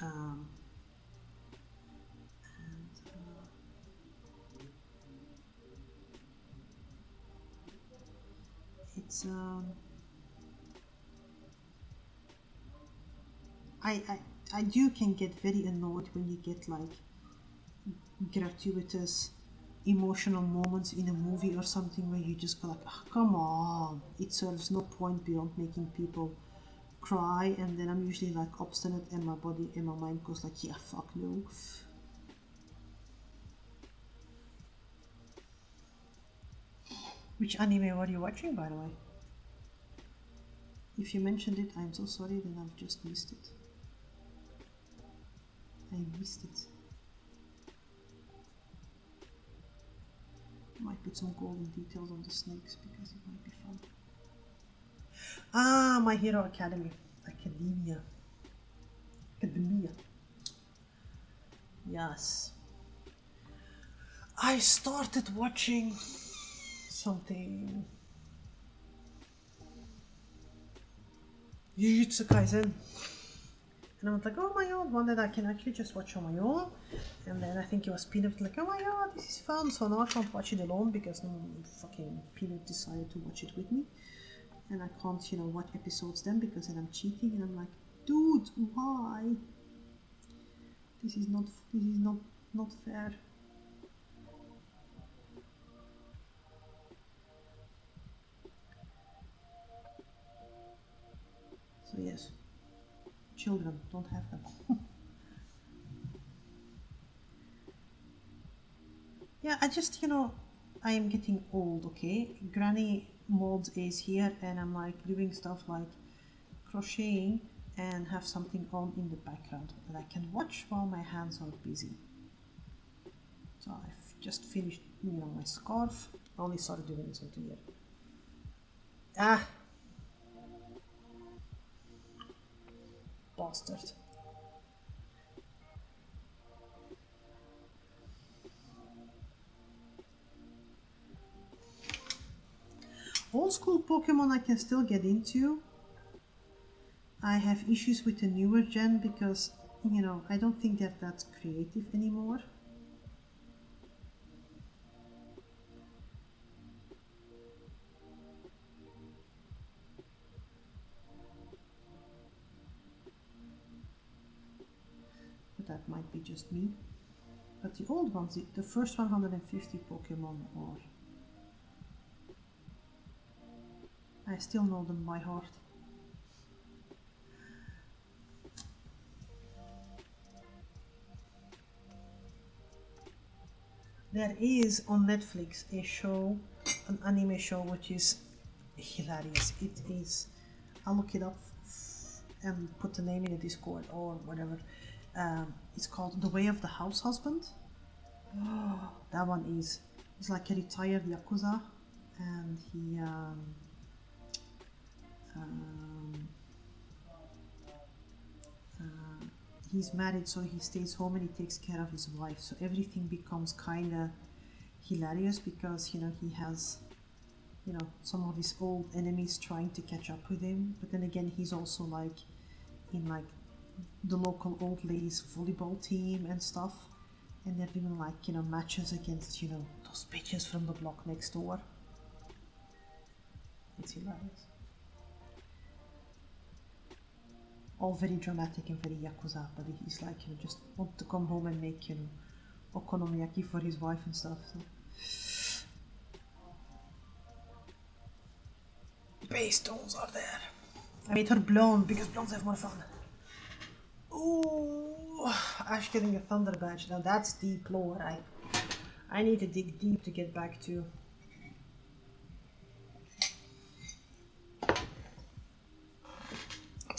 And it's I do can get very annoyed when you get like gratuitous emotional moments in a movie or something where you just go like, oh, come on, it serves no point beyond making people cry, and then I'm usually like obstinate, and my body and my mind goes like, yeah, fuck no. Which anime were you watching, by the way? If you mentioned it, I'm so sorry, then I've just missed it. I missed it. Might put some golden details on the snakes because it might be fun. Ah, My Hero Academia. Yes. I started watching something. Jujutsu Kaisen. And I was like, oh my god, one that I can actually just watch on my own. And then I think it was Peanut like, oh my god, this is fun. So now I can't watch it alone because fucking Peanut decided to watch it with me. And I can't, watch episodes then because then I'm cheating. And I'm like, dude, why? This is not fair. So yes, children, don't have them. Yeah, I just, I am getting old, okay? Granny mode is here and I'm like doing stuff like crocheting and have something on in the background that I can watch while my hands are busy. So I've just finished, my scarf. I only started doing this until here. Ah! Bastard. Old school Pokemon I can still get into. I have issues with the newer gen because, I don't think they're that creative anymore. But that might be just me. But the old ones, the first 150 Pokemon are... I still know them by heart. There is on Netflix a show, an anime show, which is hilarious. It is, I'll look it up and put the name in the Discord or whatever. It's called The Way of the House Husband. Oh, that one is, he's like a retired Yakuza, and he's married, so he stays home and he takes care of his wife. So everything becomes kind of hilarious because he has some of his old enemies trying to catch up with him. But then again, he's also like in like the local old ladies volleyball team and stuff, and they're doing like matches against those bitches from the block next door. It's hilarious. All very dramatic and very Yakuza, but he's like, just want to come home and make, okonomiyaki for his wife and stuff. So. Base tones are there. I made her blonde because blondes have more fun. Ooh, Ash getting a thunder badge. Now that's deep lore. I need to dig deep to get back to.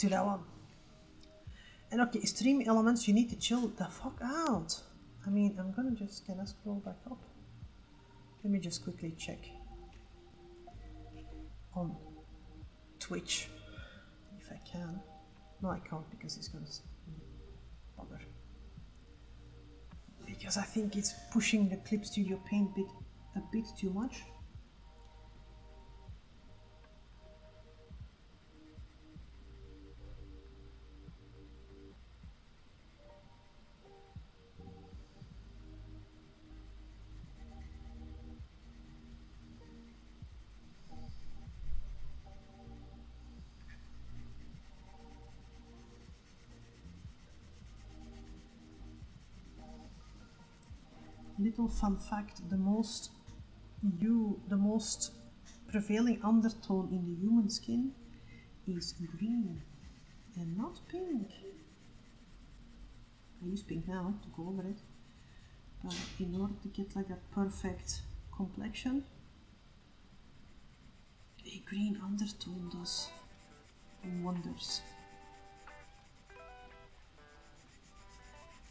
That one. And okay, stream elements, you need to chill the fuck out. I mean, I'm gonna just, can I scroll back up? Let me just quickly check on Twitch if I can. No, I can't because it's gonna bother. Because I think it's pushing the Clip Studio Paint bit a bit too much. Little fun fact, the most prevailing undertone in the human skin is green. and not pink. I use pink now to go over it, but in order to get like a perfect complexion, a green undertone does wonders.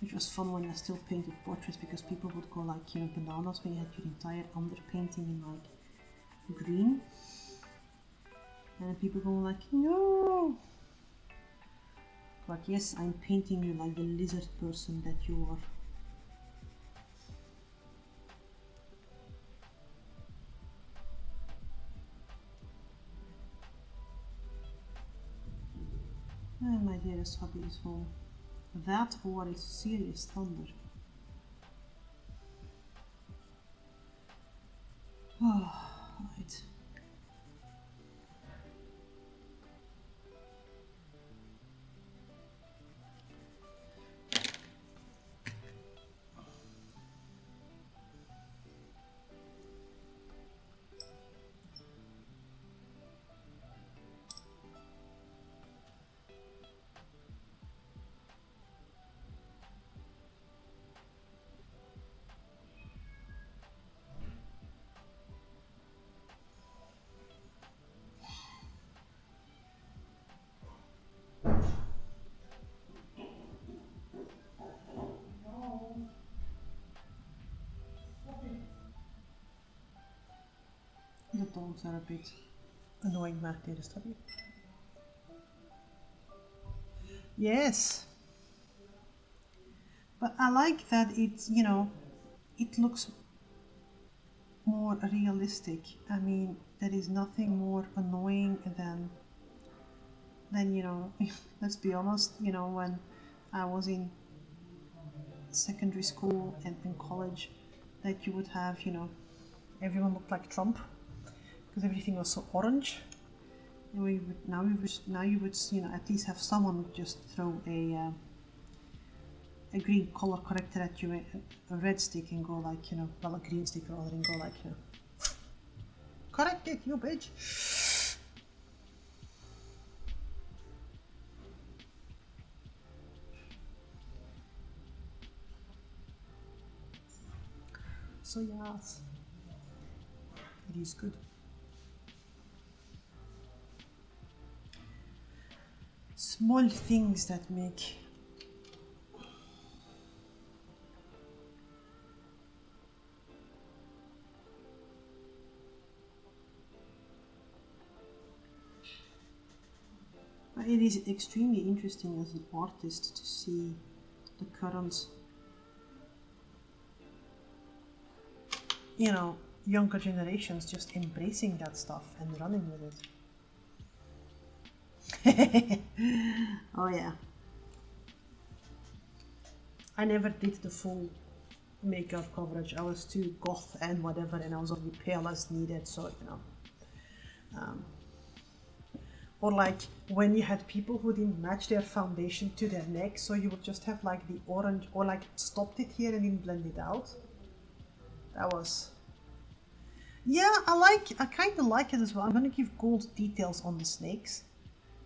Which was fun when I still painted portraits, because people would go like, you know, bananas when you had your entire underpainting in like green. And people go like, no! But yes, I'm painting you like the lizard person that you are. And my dearest hubby is home. That or is serious thunder. Oh, right. The dogs are a bit annoying, my dearest hubby. Yes. But I like that it's, you know, it looks more realistic. I mean, there is nothing more annoying than, you know, let's be honest, you know, when I was in secondary school and in college, that you would have, you know, everyone looked like Trump because everything was so orange. And now you would, you know, at least have someone just throw a green color corrector at you, a red stick, and go like, you know, well, a green stick rather, and go like, you know, correct it, you bitch. So yes, it is good. Small things that make it is extremely interesting as an artist to see the current, you know, younger generations just embracing that stuff and running with it. Oh yeah. I never did the full makeup coverage. I was too goth and whatever, and I was only pale as needed, so, you know. Or like when you had people who didn't match their foundation to their neck, so you would just have like the orange, or like stopped it here and didn't blend it out. That was, yeah, I kind of like it as well. I'm gonna give gold details on the snakes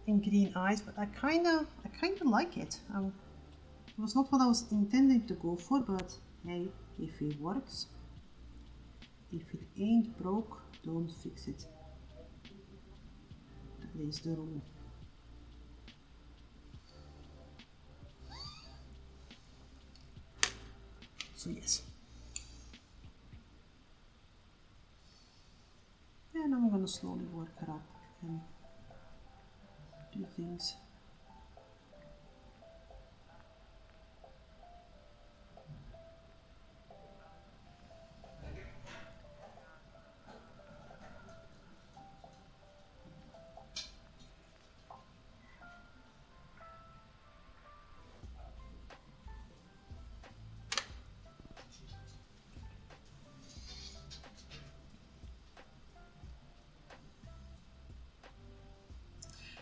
and green eyes, but I kind of like it. It was not what I was intending to go for, but hey, if it works, if it ain't broke, don't fix it. That is the rule. So yes. And I'm gonna slowly work her up and do things.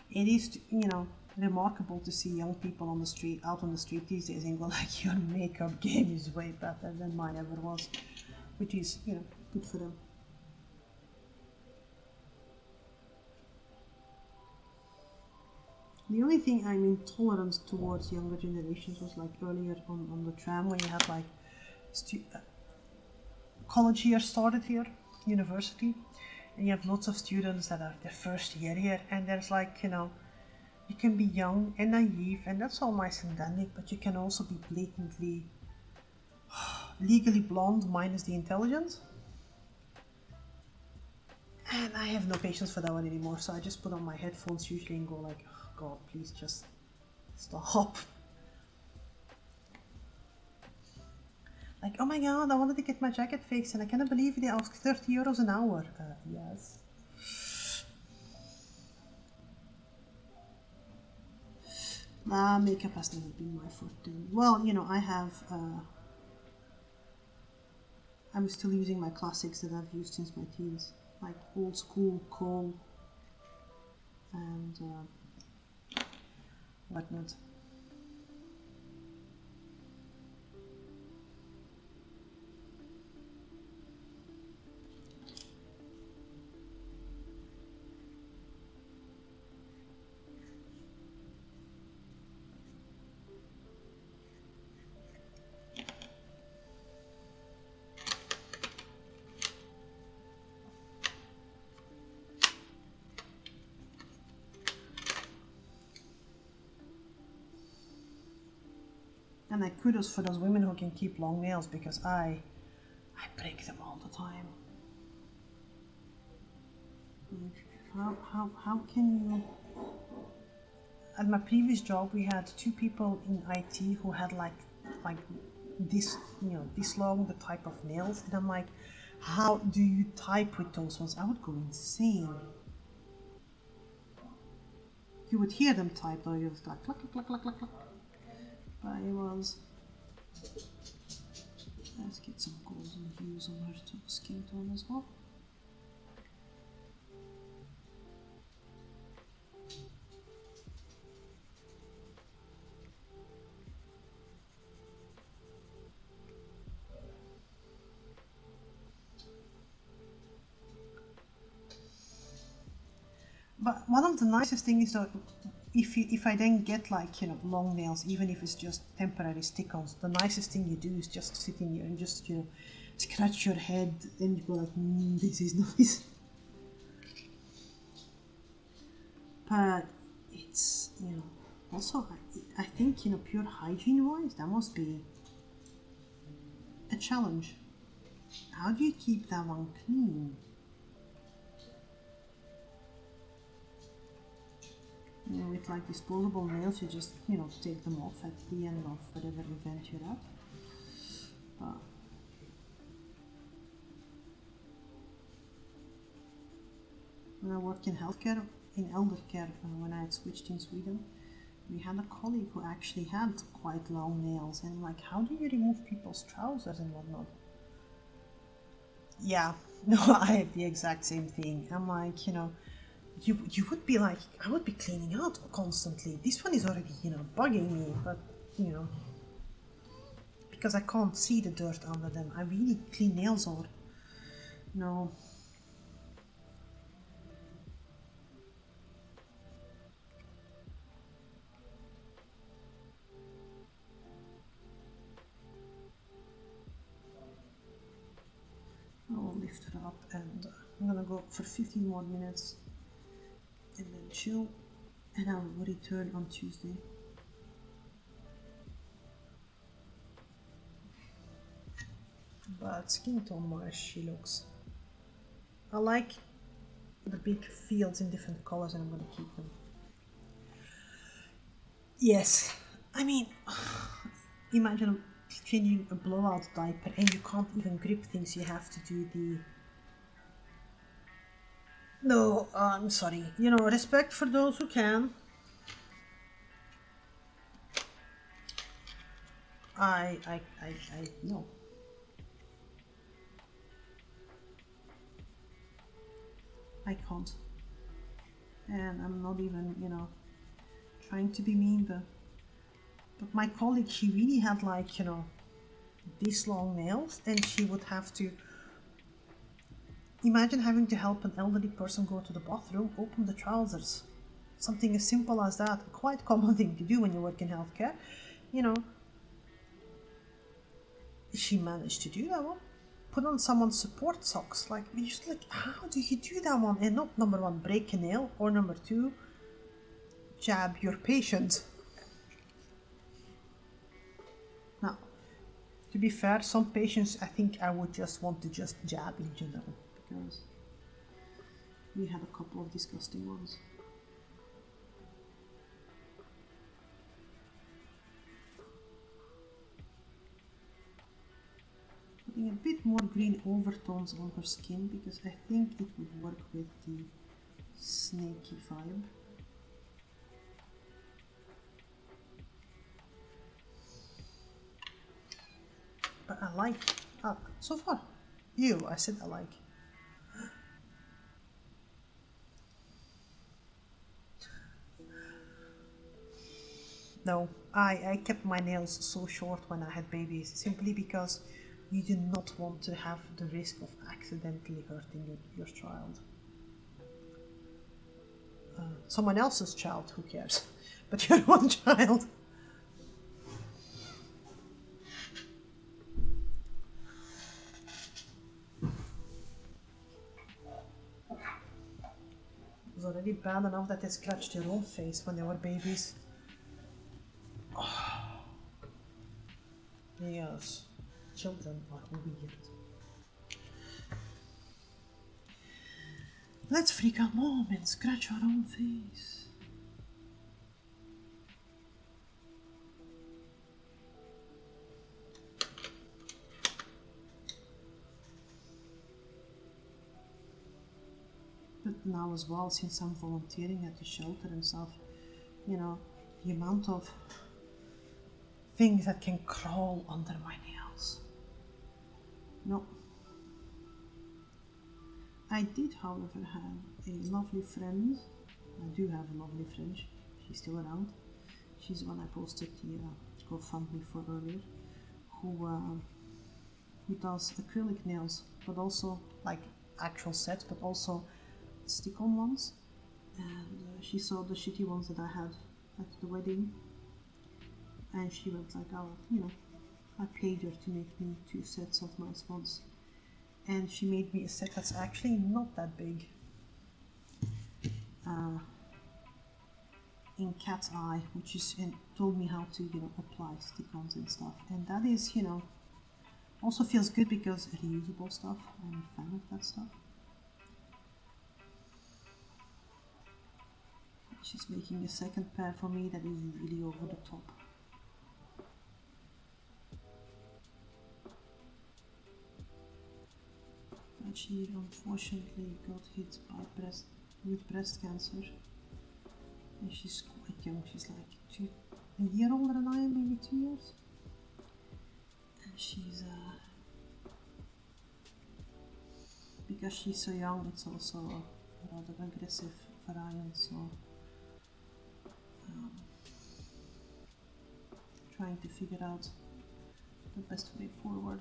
It is, you know, remarkable to see young people on the street, out on the street these days, and go like, your makeup game is way better than mine ever was, which is, you know, good for them. The only thing I'm intolerant towards younger generations was like earlier on the tram when you had like college year started here, university, and you have lots of students that are their first year here, and there's like, you know, you can be young and naive, and that's all nice and dandy, but you can also be blatantly legally blonde minus the intelligence. And I have no patience for that one anymore, so I just put on my headphones usually and go like, oh God, please just stop. Like, oh my God, I wanted to get my jacket fixed and I cannot believe they asked 30 euros an hour. Yes. Makeup has never been my forte. Well, you know, I'm still using my classics that I've used since my teens, like old school Kohl and whatnot. And like kudos for those women who can keep long nails, because I break them all the time. How can you? At my previous job, we had 2 people in IT who had like this, you know, this long the type of nails, and I'm like, how do you type with those ones? I would go insane. You would hear them type though, you was like click click click click click. But it was. Let's get some golden hues on her skin tone as well. But one of the nicest things is that if I then get like, you know, long nails, even if it's just temporary stick-ons, the nicest thing you do is just sit in here and just, you know, scratch your head and you go like, this is nice. But it's, you know, also I think, you know, pure hygiene-wise, that must be a challenge. How do you keep that one clean? You know, with like disposable nails, you just, you know, take them off at the end of whatever event you're at. But when I worked in healthcare, in elder care, when I had switched in Sweden, we had a colleague who actually had quite long nails, and I'm like, how do you remove people's trousers and whatnot? Yeah, no, I had the exact same thing. I'm like, you know, you would be like, I would be cleaning out constantly. This one is already, you know, bugging me, but, you know, because I can't see the dirt under them. I really clean nails or, no. I will lift her up and I'm gonna go for 15 more minutes and then chill, and I will return on Tuesday. But skin tone wise, she looks. I like the big fields in different colors, and I'm gonna keep them. Yes, I mean, imagine changing a blowout diaper and you can't even grip things. You have to do the. No, I'm sorry. You know, respect for those who can. I no. I can't. And I'm not even, you know, trying to be mean, but my colleague, she really had like, you know, these long nails, and she would have to imagine having to help an elderly person go to the bathroom, open the trousers. Something as simple as that, a quite common thing to do when you work in healthcare. You know, she managed to do that one. Put on someone's support socks. Like, you're just like, how do you do that one? And not number one, break a nail, or number two, jab your patient. Now, to be fair, some patients I think I would just want to just jab in general, because we had a couple of disgusting ones. Putting a bit more green overtones on her skin because I think it would work with the snaky vibe. But I like, so far, I said I like. No, I kept my nails so short when I had babies, simply because you do not want to have the risk of accidentally hurting your child. Someone else's child, who cares? But your own child. It was already bad enough that they scratched their own face when they were babies. Oh. Yes, children are weird. Let's freak out mom and scratch our own face. But now as well, since I'm volunteering at the shelter and stuff, you know, the amount of things that can crawl under my nails. No. I did, however, have a lovely friend. I do have a lovely friend. She's still around. She's the one I posted the GoFundMe for earlier, who does acrylic nails, but also like actual sets, but also stick-on ones. And she saw the shitty ones that I had at the wedding, and she went like, "Oh, you know, I paid her to make me 2 sets of nice ones." And she made me a set that's actually not that big, in cat's eye, which is, and told me how to, you know, apply stick-ons and stuff. And that is, you know, also feels good because reusable stuff. I'm a fan of that stuff. She's making a second pair for me that is really over the top. But she unfortunately got hit with breast cancer. And she's quite young, she's like a year older than I am, maybe 2 years. And she's, because she's so young, it's also a rather aggressive variant, so trying to figure out the best way forward.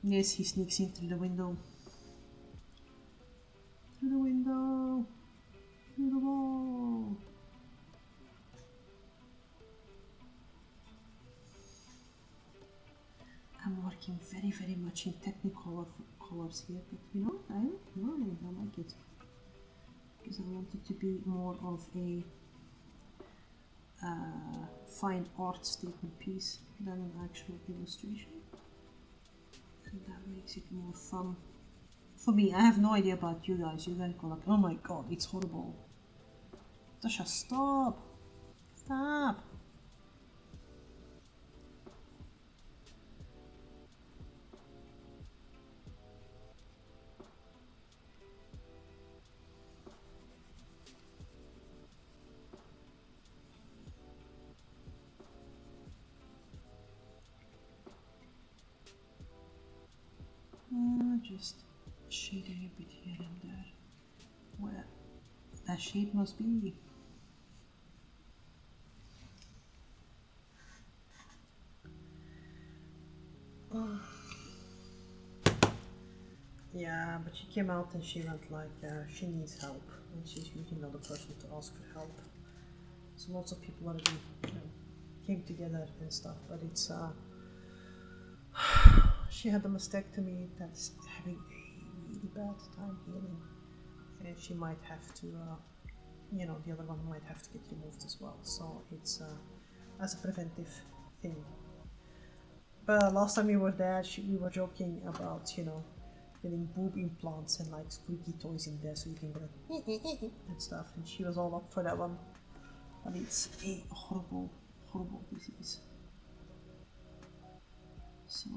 Yes, he sneaks in through the window. Through the window! Through the wall! I'm working very, very much in Technicolor colors here, but you know, I don't mind, I like it. Because I want it to be more of a fine art statement piece than an actual illustration. And that makes it more fun. For me, I have no idea about you guys. You guys go like, oh my god, it's horrible. Tasha, stop! Stop! Just shading a bit here and there where that shade must be. Yeah, but she came out and she went like, she needs help, and she's usually not the person to ask for help. So lots of people already, came together and stuff, but it's, she had a mastectomy that's having a really bad time healing, and she might have to, the other one might have to get removed as well. So it's as a preventive thing. But last time we were there, we were joking about, getting boob implants and like squeaky toys in there so you can go like and stuff. And she was all up for that one. But it's a horrible, horrible disease. So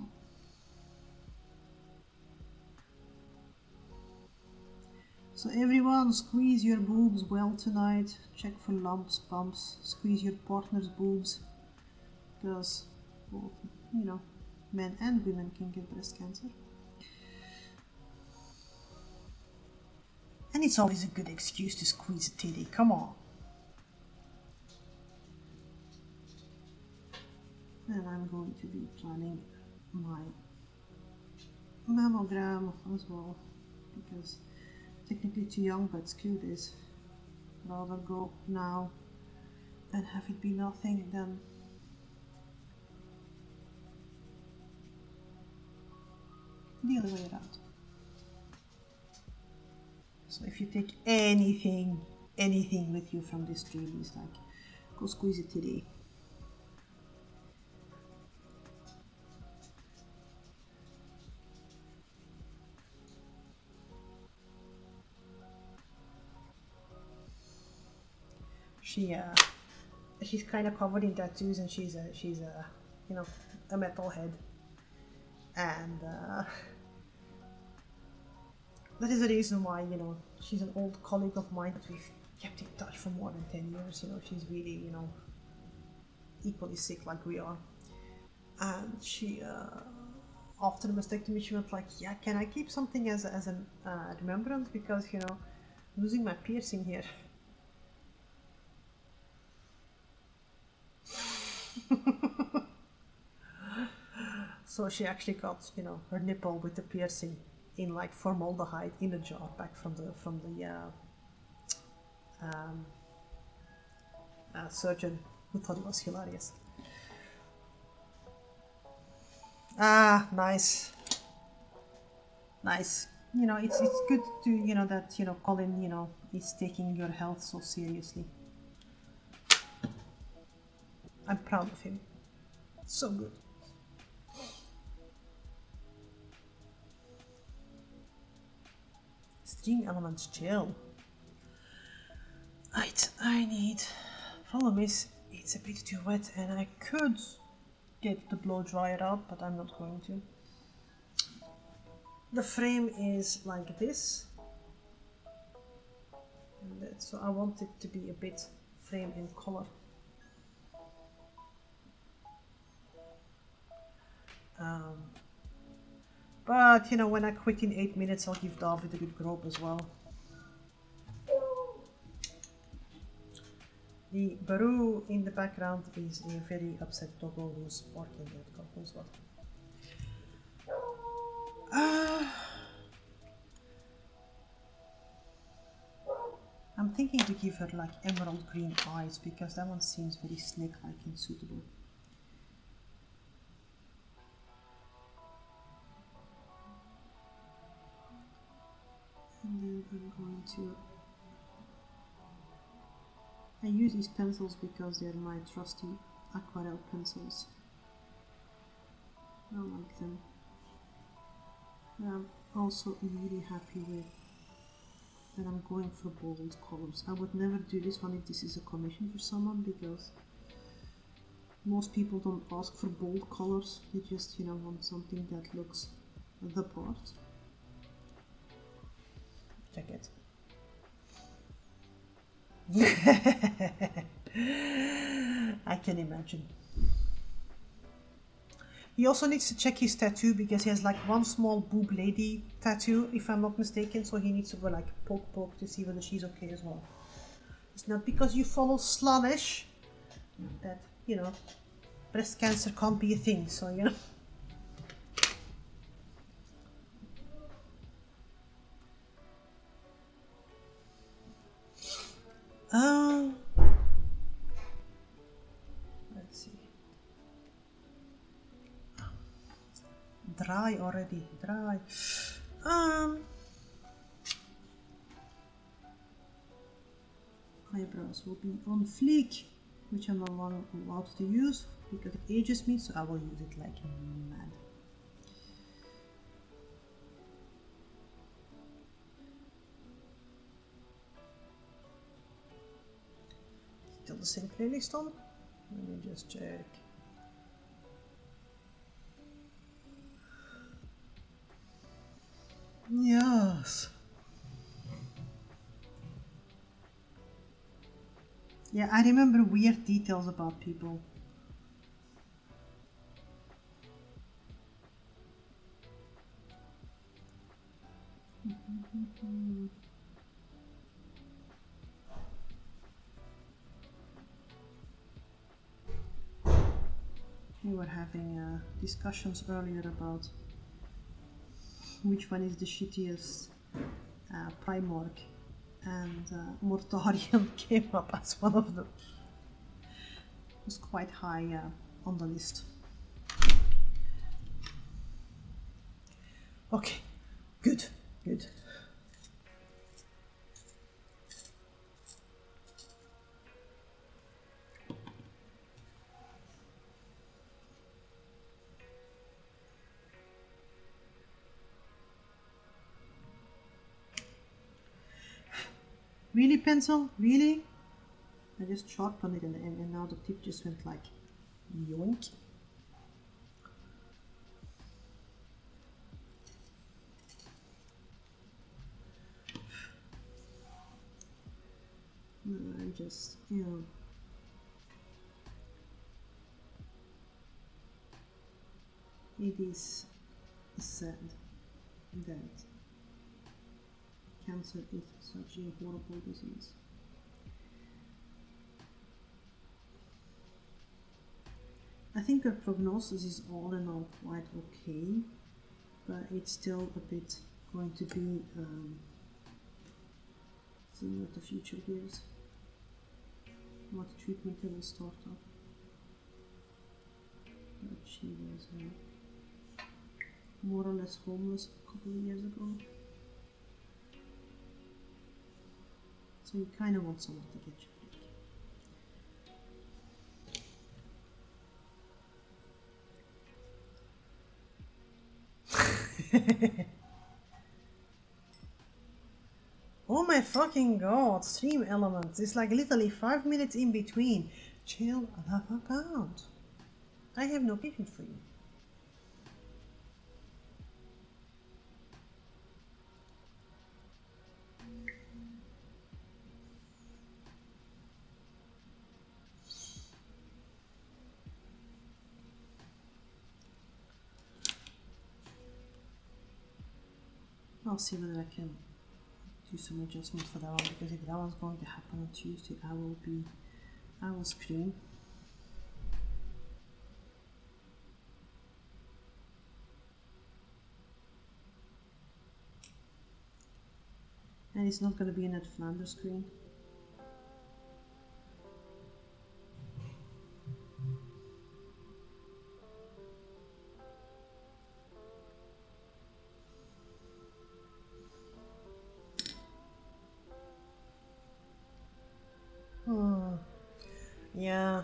everyone, squeeze your boobs well tonight. Check for lumps, bumps. Squeeze your partner's boobs, because both, men and women can get breast cancer. And it's always a good excuse to squeeze a titty. Come on. And I'm going to be planning my mammogram as well, because technically too young, but screw this. Rather go now and have it be nothing than the other way around. So if you take anything with you from this dream, is like, go squeeze a titty. She's kind of covered in tattoos, and she's a a metalhead, and that is the reason why she's an old colleague of mine that we've kept in touch for more than 10 years. She's really equally sick like we are, and she after the mastectomy she went like, yeah, can I keep something as a remembrance, because losing my piercing here. So she actually got her nipple with the piercing in like formaldehyde in a jar back from the surgeon, who thought it was hilarious. Ah, nice. It's good to that Colin is taking your health so seriously. I'm proud of him. So good. String elements gel. Right, I need. Problem is, it's a bit too wet, and I could get the blow dryer out, but I'm not going to. The frame is like this, and so I want it to be a bit frame in color. But when I quit in 8 minutes, I'll give David a good grope as well. The Baru in the background is a very upset doggo who's barking at couples. I'm thinking to give her like emerald green eyes, because that one seems very snake-like and suitable. And then I'm going to... I use these pencils because they're my trusty aquarelle pencils. I like them. I'm also really happy with that I'm going for bold colors. I would never do this one if this is a commission for someone, because most people don't ask for bold colors. They just want something that looks the part. Check it. I can imagine. He also needs to check his tattoo, because he has like one small boob lady tattoo, if I'm not mistaken, so he needs to go like poke to see whether she's okay as well. It's not because you follow Slanish that, breast cancer can't be a thing, so dry already. Dry. Eyebrows will be on fleek, which I'm not allowed to use because it ages me, so I will use it like mad. Still the same playlist on? Let me just check. Yes. Yeah, I remember weird details about people. We were having discussions earlier about which one is the shittiest Primark, and Mortarion came up as one of them. It was quite high on the list. Okay, good, good. Really, pencil? Really? I just sharpened it and now the tip just went like yoink. No, I just, you know. It is sad that cancer is such a horrible disease. I think her prognosis is all in all quite okay, but it's still a bit going to be seeing what the future gives, what treatment they will start up. But she was more or less homeless a couple of years ago. So you kind of want someone to get you back. Oh my fucking god, stream elements. It's like literally 5 minutes in between. Chill the fuck out. I have no patience for you. I'll see whether I can do some adjustments for that one, because if that one's going to happen on Tuesday, I will scream. And it's not going to be a Ned Flanders screen. Yeah.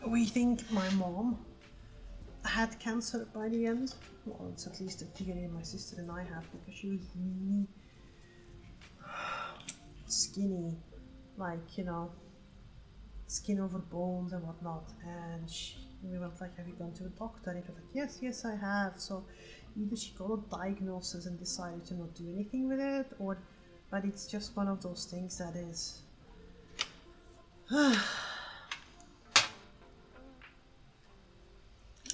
We think my mom had cancer by the end. Well, it's at least a theory my sister and I have, because she was really skinny, like, you know, skin over bones and whatnot. And we went like, have you gone to a doctor? And it was like, yes, I have. So either she got a diagnosis and decided to not do anything with it, but it's just one of those things that is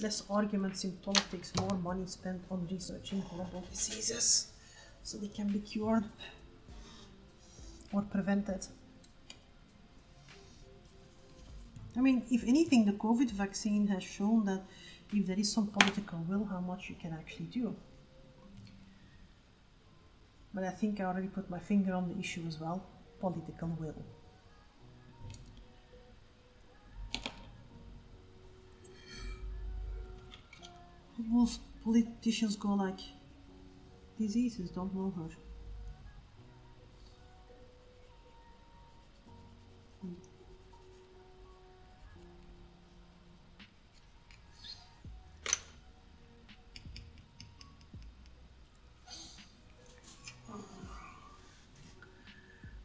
less arguments in politics, more money spent on researching horrible diseases so they can be cured or prevented. I mean, if anything, the COVID vaccine has shown that if there is some political will, how much you can actually do. But I think I already put my finger on the issue as well. Political will. Most politicians go like, diseases don't know her.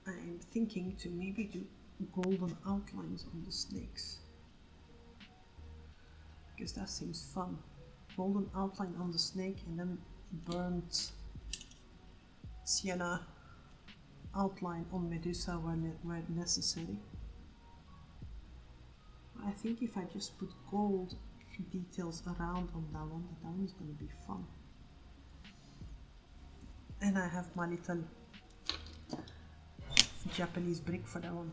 I'm thinking to maybe do golden outlines on the snakes, because that seems fun. Golden outline on the snake and then burnt sienna outline on Medusa where necessary. I think if I just put gold details around on that one is going to be fun. And I have my little Japanese brick for that one.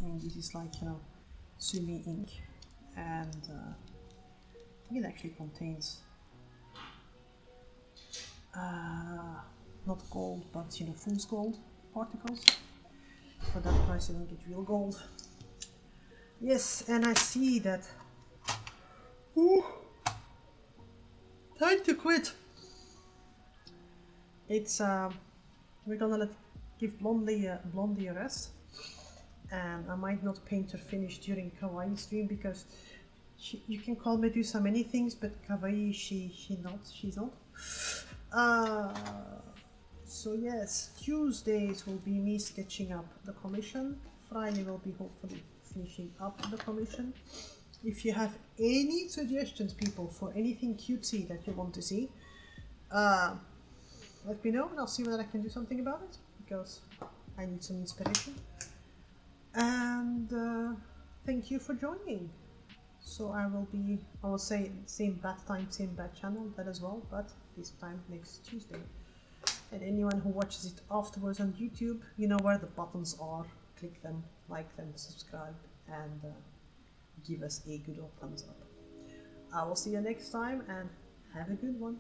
And this is like, you know, sumi ink, and I think it actually contains not gold, but you know, fool's gold particles. For that price you don't get real gold. Yes, and I see that. Ooh, time to quit. It's we're gonna give Blondie a rest, and I might not paint her finish during Kawaii stream, because you can call Medusa many things, but Kawaii she's not. So yes, Tuesdays will be me sketching up the commission. Friday will be hopefully finishing up the commission. If you have any suggestions, people, for anything cutesy that you want to see, let me know and I'll see whether I can do something about it, because I need some inspiration. And thank you for joining. So I will say same bat time, same bat channel, that as well, but this time next Tuesday. And anyone who watches it afterwards on YouTube, you know where the buttons are. Click them, like them, subscribe, and give us a good old thumbs up. I will see you next time, and have a good one.